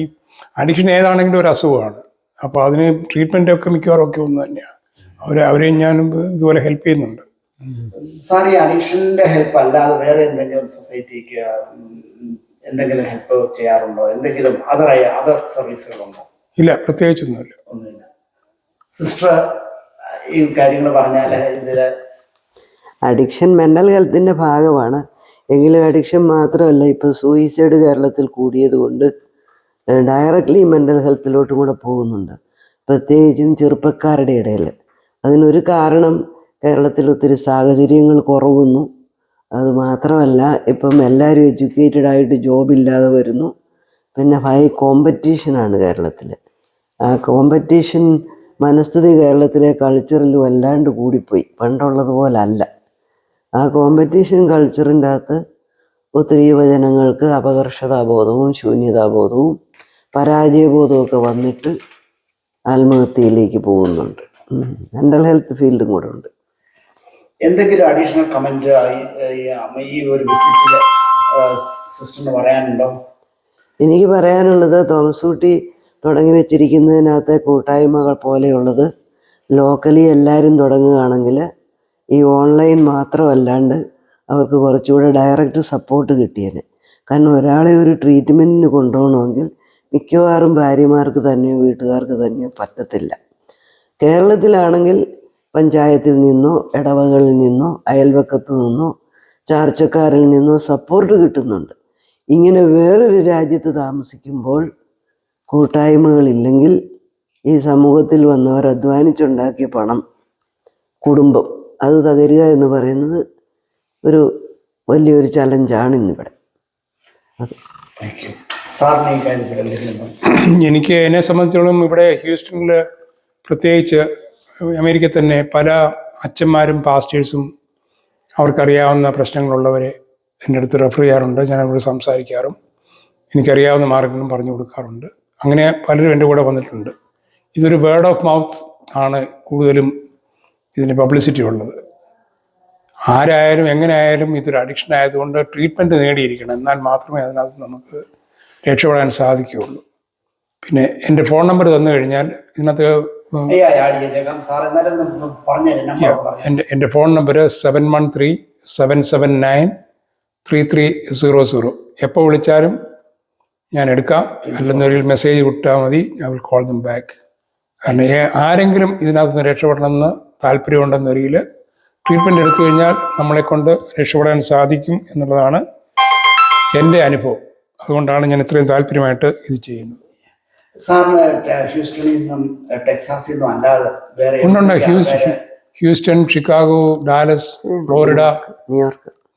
അഡിക്ഷൻ ഏതാണെങ്കിലും ഒരു അസുഖമാണ്. അപ്പോൾ അതിന് ട്രീറ്റ്മെൻ്റ് ഒക്കെ മിക്കവാറും ഒക്കെ ഒന്ന് തന്നെയാണ്. അവരെയും ഞാനും ഇതുപോലെ ഹെൽപ്പ് ചെയ്യുന്നുണ്ട്.
സാർ, ഈ അഡിക്ഷൻ്റെ ഹെൽപ്പ് അല്ലാതെ വേറെ എന്തെങ്കിലും സൊസൈറ്റിക്ക് എന്തെങ്കിലും ഹെൽപ്പ് ചെയ്യാറുണ്ടോ? എന്തെങ്കിലും അതർ സർവീസുകളുണ്ടോ?
ഇല്ല, പ്രത്യേകിച്ചൊന്നുമില്ല.
ഒന്നുമില്ല. സിസ്റ്റർ ഈ കാര്യങ്ങൾ പറഞ്ഞാൽ ഇതിൽ
അഡിക്ഷൻ മെൻ്റൽ ഹെൽത്തിൻ്റെ ഭാഗമാണ്. എങ്കിലും അഡിക്ഷൻ മാത്രമല്ല, ഇപ്പോൾ സൂയിസൈഡ് കേരളത്തിൽ കൂടിയത് കൊണ്ട് ഡയറക്റ്റ്ലി മെൻ്റൽ ഹെൽത്തിലോട്ടും കൂടെ പോകുന്നുണ്ട്, പ്രത്യേകിച്ചും ചെറുപ്പക്കാരുടെ ഇടയിൽ. അതിനൊരു കാരണം കേരളത്തിൽ ഒത്തിരി സാഹചര്യങ്ങൾ കുറവൊന്നും, അത് മാത്രമല്ല ഇപ്പം എല്ലാവരും എഡ്യൂക്കേറ്റഡ് ആയിട്ട് ജോബില്ലാതെ വരുന്നു. പിന്നെ ഹൈ കോമ്പറ്റീഷനാണ് കേരളത്തിൽ. ആ കോമ്പറ്റീഷൻ മനസ്ഥിതി കേരളത്തിലെ കൾച്ചറിൽ വല്ലാണ്ട് കൂടിപ്പോയി, പണ്ടുള്ളതുപോലല്ല. ആ കോമ്പറ്റീഷൻ കൾച്ചറിൻ്റെ അകത്ത് ഒത്തിരി യുവജനങ്ങൾക്ക് അപകർഷതാബോധവും ശൂന്യതാബോധവും പരാജയബോധവും ഒക്കെ വന്നിട്ട് ആത്മഹത്യയിലേക്ക് പോകുന്നുണ്ട്. മെൻ്റൽ ഹെൽത്ത് ഫീൽഡും കൂടെ ഉണ്ട്.
എന്തെങ്കിലും അഡീഷണൽ കമന്റ് ഈ ഒരു വിസിറ്റിൽ സിസ്റ്ററിന് പറയാനുണ്ടോ?
എനിക്ക് പറയാനുള്ളത്, തോമസ് കുട്ടി തുടങ്ങി വെച്ചിരിക്കുന്നതിനകത്തെ കൂട്ടായ്മകൾ പോലെയുള്ളത് ലോക്കലി എല്ലാവരും തുടങ്ങുകയാണെങ്കിൽ ഈ ഓൺലൈൻ മാത്രമല്ലാണ്ട് അവർക്ക് കുറച്ചുകൂടെ ഡയറക്റ്റ് സപ്പോർട്ട് കിട്ടിയേനെ. കാരണം ഒരാളെ ഒരു ട്രീറ്റ്മെൻറ്റിന് കൊണ്ടുപോകണമെങ്കിൽ മിക്കവാറും ഭാര്യമാർക്ക് തന്നെയോ വീട്ടുകാർക്ക് തന്നെയോ പറ്റത്തില്ല. കേരളത്തിലാണെങ്കിൽ പഞ്ചായത്തിൽ നിന്നോ ഇടവകളിൽ നിന്നോ അയൽവക്കത്ത് നിന്നോ ചാർച്ചക്കാരിൽ നിന്നോ സപ്പോർട്ട് കിട്ടുന്നുണ്ട്. ഇങ്ങനെ വേറൊരു രാജ്യത്ത് താമസിക്കുമ്പോൾ കൂട്ടായ്മകളില്ലെങ്കിൽ ഈ സമൂഹത്തിൽ വന്നവർ അധ്വാനിച്ചുണ്ടാക്കിയ പണം, കുടുംബം, അത് തകരുക എന്ന് പറയുന്നത് ഒരു വലിയൊരു ചലഞ്ചാണ് ഇന്നിവിടെ.
എനിക്ക് എന്നെ സംബന്ധിച്ചോളം ഇവിടെ ഹ്യൂസ്റ്റണിൽ, പ്രത്യേകിച്ച് അമേരിക്കയിൽ തന്നെ പല അച്ഛന്മാരും പാസ്റ്റേഴ്സും അവർക്കറിയാവുന്ന പ്രശ്നങ്ങളുള്ളവരെ എൻ്റെ അടുത്ത് റെഫർ ചെയ്യാറുണ്ട്. ഞാൻ അവരോട് സംസാരിക്കാറും എനിക്കറിയാവുന്ന മാർഗങ്ങളും പറഞ്ഞു കൊടുക്കാറുണ്ട്. അങ്ങനെ പലരും എൻ്റെ കൂടെ വന്നിട്ടുണ്ട്. ഇതൊരു വേർഡ് ഓഫ് മൗത്ത് ആണ് കൂടുതലും ഇതിന് പബ്ലിസിറ്റി ഉള്ളത്. ആരായാലും എങ്ങനെ ആയാലും ഇതൊരു അഡിക്ഷൻ ആയതുകൊണ്ട് ട്രീറ്റ്മെൻറ്റ് നേടിയിരിക്കണം, എന്നാൽ മാത്രമേ അതിനകത്ത് നമുക്ക് രക്ഷപ്പെടാൻ സാധിക്കുകയുള്ളൂ. പിന്നെ എൻ്റെ ഫോൺ നമ്പർ തന്നു കഴിഞ്ഞാൽ ഇതിനകത്ത് എൻ്റെ ഫോൺ നമ്പർ 713-779-3300. എപ്പോൾ വിളിച്ചാലും ഞാൻ എടുക്കാം, അല്ലെന്നൊരു മെസ്സേജ് വിട്ടാൽ മതി. I will call dum back. കാരണം ആരെങ്കിലും ഇതിനകത്ത് നിന്ന് രക്ഷപ്പെടണമെന്ന് താല്പര്യമുണ്ടെന്നൊരിക്കൽ ട്രീറ്റ്മെൻറ്റ് എടുത്തു കഴിഞ്ഞാൽ നമ്മളെക്കൊണ്ട് രക്ഷപ്പെടാൻ സാധിക്കും എന്നുള്ളതാണ് എൻ്റെ അനുഭവം. അതുകൊണ്ടാണ് ഞാൻ ഇത്രയും താല്പര്യമായിട്ട് ഇത് ചെയ്യുന്നത്.
സാറിന് ഹ്യൂസ്റ്റണിൽ നിന്നും ടെക്സാസിൽ നിന്നും അല്ലാതെ വേറെ
ഉണ്ട്. Houston, Chicago, Dallas, Florida,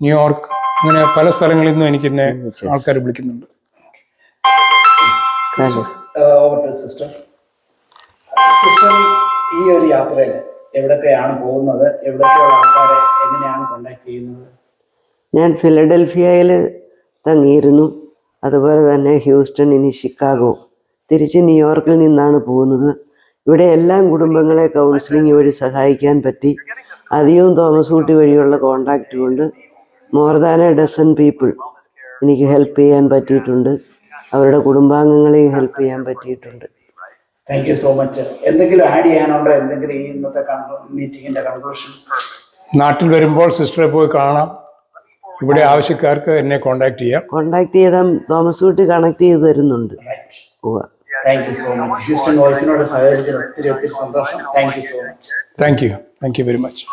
New York, അങ്ങനെ പല സ്ഥലങ്ങളിൽ നിന്നും എനിക്ക് എന്നെ ആൾക്കാർ വിളിക്കുന്നുണ്ട്.
സിസ്റ്റർ ഈ ഒരു യാത്രയിൽ എവിടൊക്കെയാണ് പോകുന്നത്? എവിടൊക്കെയുള്ള ആൾക്കാരെ എങ്ങനെയാണ് കോണ്ടാക്ട് ചെയ്യുന്നത്?
ഞാൻ ഫിലഡൽഫിയയിൽ തങ്ങിയിരുന്നു. അതുപോലെ തന്നെ ഹ്യൂസ്റ്റൺ, ഇനി ഷിക്കാഗോ, തിരിച്ച് ന്യൂയോർക്കിൽ നിന്നാണ് പോകുന്നത്. ഇവിടെ എല്ലാം കുടുംബങ്ങളെ കൗൺസിലിംഗ് വഴി സഹായിക്കാൻ പറ്റി. അധികവും തോമസ് കുട്ടി വഴിയുള്ള കോണ്ടാക്റ്റ് കൊണ്ട് more than a dozen people എനിക്ക് ഹെൽപ്പ് ചെയ്യാൻ പറ്റിയിട്ടുണ്ട്. അവരുടെ കുടുംബാംഗങ്ങളെയും ഹെൽപ്പ് ചെയ്യാൻ പറ്റിയിട്ടുണ്ട്.
Thank you so much. എന്തെങ്കിലും ആഡ് ചെയ്യാനുണ്ടോ? എന്തെങ്കിലും ഈ ഇന്നത്തെ മീറ്റിങ്ങിന്റെ കൺക്ലൂഷൻ?
നാട്ടിൽ വരുമ്പോൾ സിസ്റ്ററെ പോയി കാണാം. ഇവിടെ ആവശ്യക്കാർക്ക് എന്നെ കോണ്ടാക്ട് ചെയ്യാം.
കോണ്ടാക്ട് ചെയ്താൽ തോമസ് കുട്ടി കണക്ട് ചെയ്ത് തരുന്നുണ്ട്. ഉവ്വ.
Thank you so much. Houston വോയിസിനോട് സഹകരിച്ചതിന് ഒത്തിരി ഒത്തിരി സന്തോഷം. Thank you so much.
Thank you very much.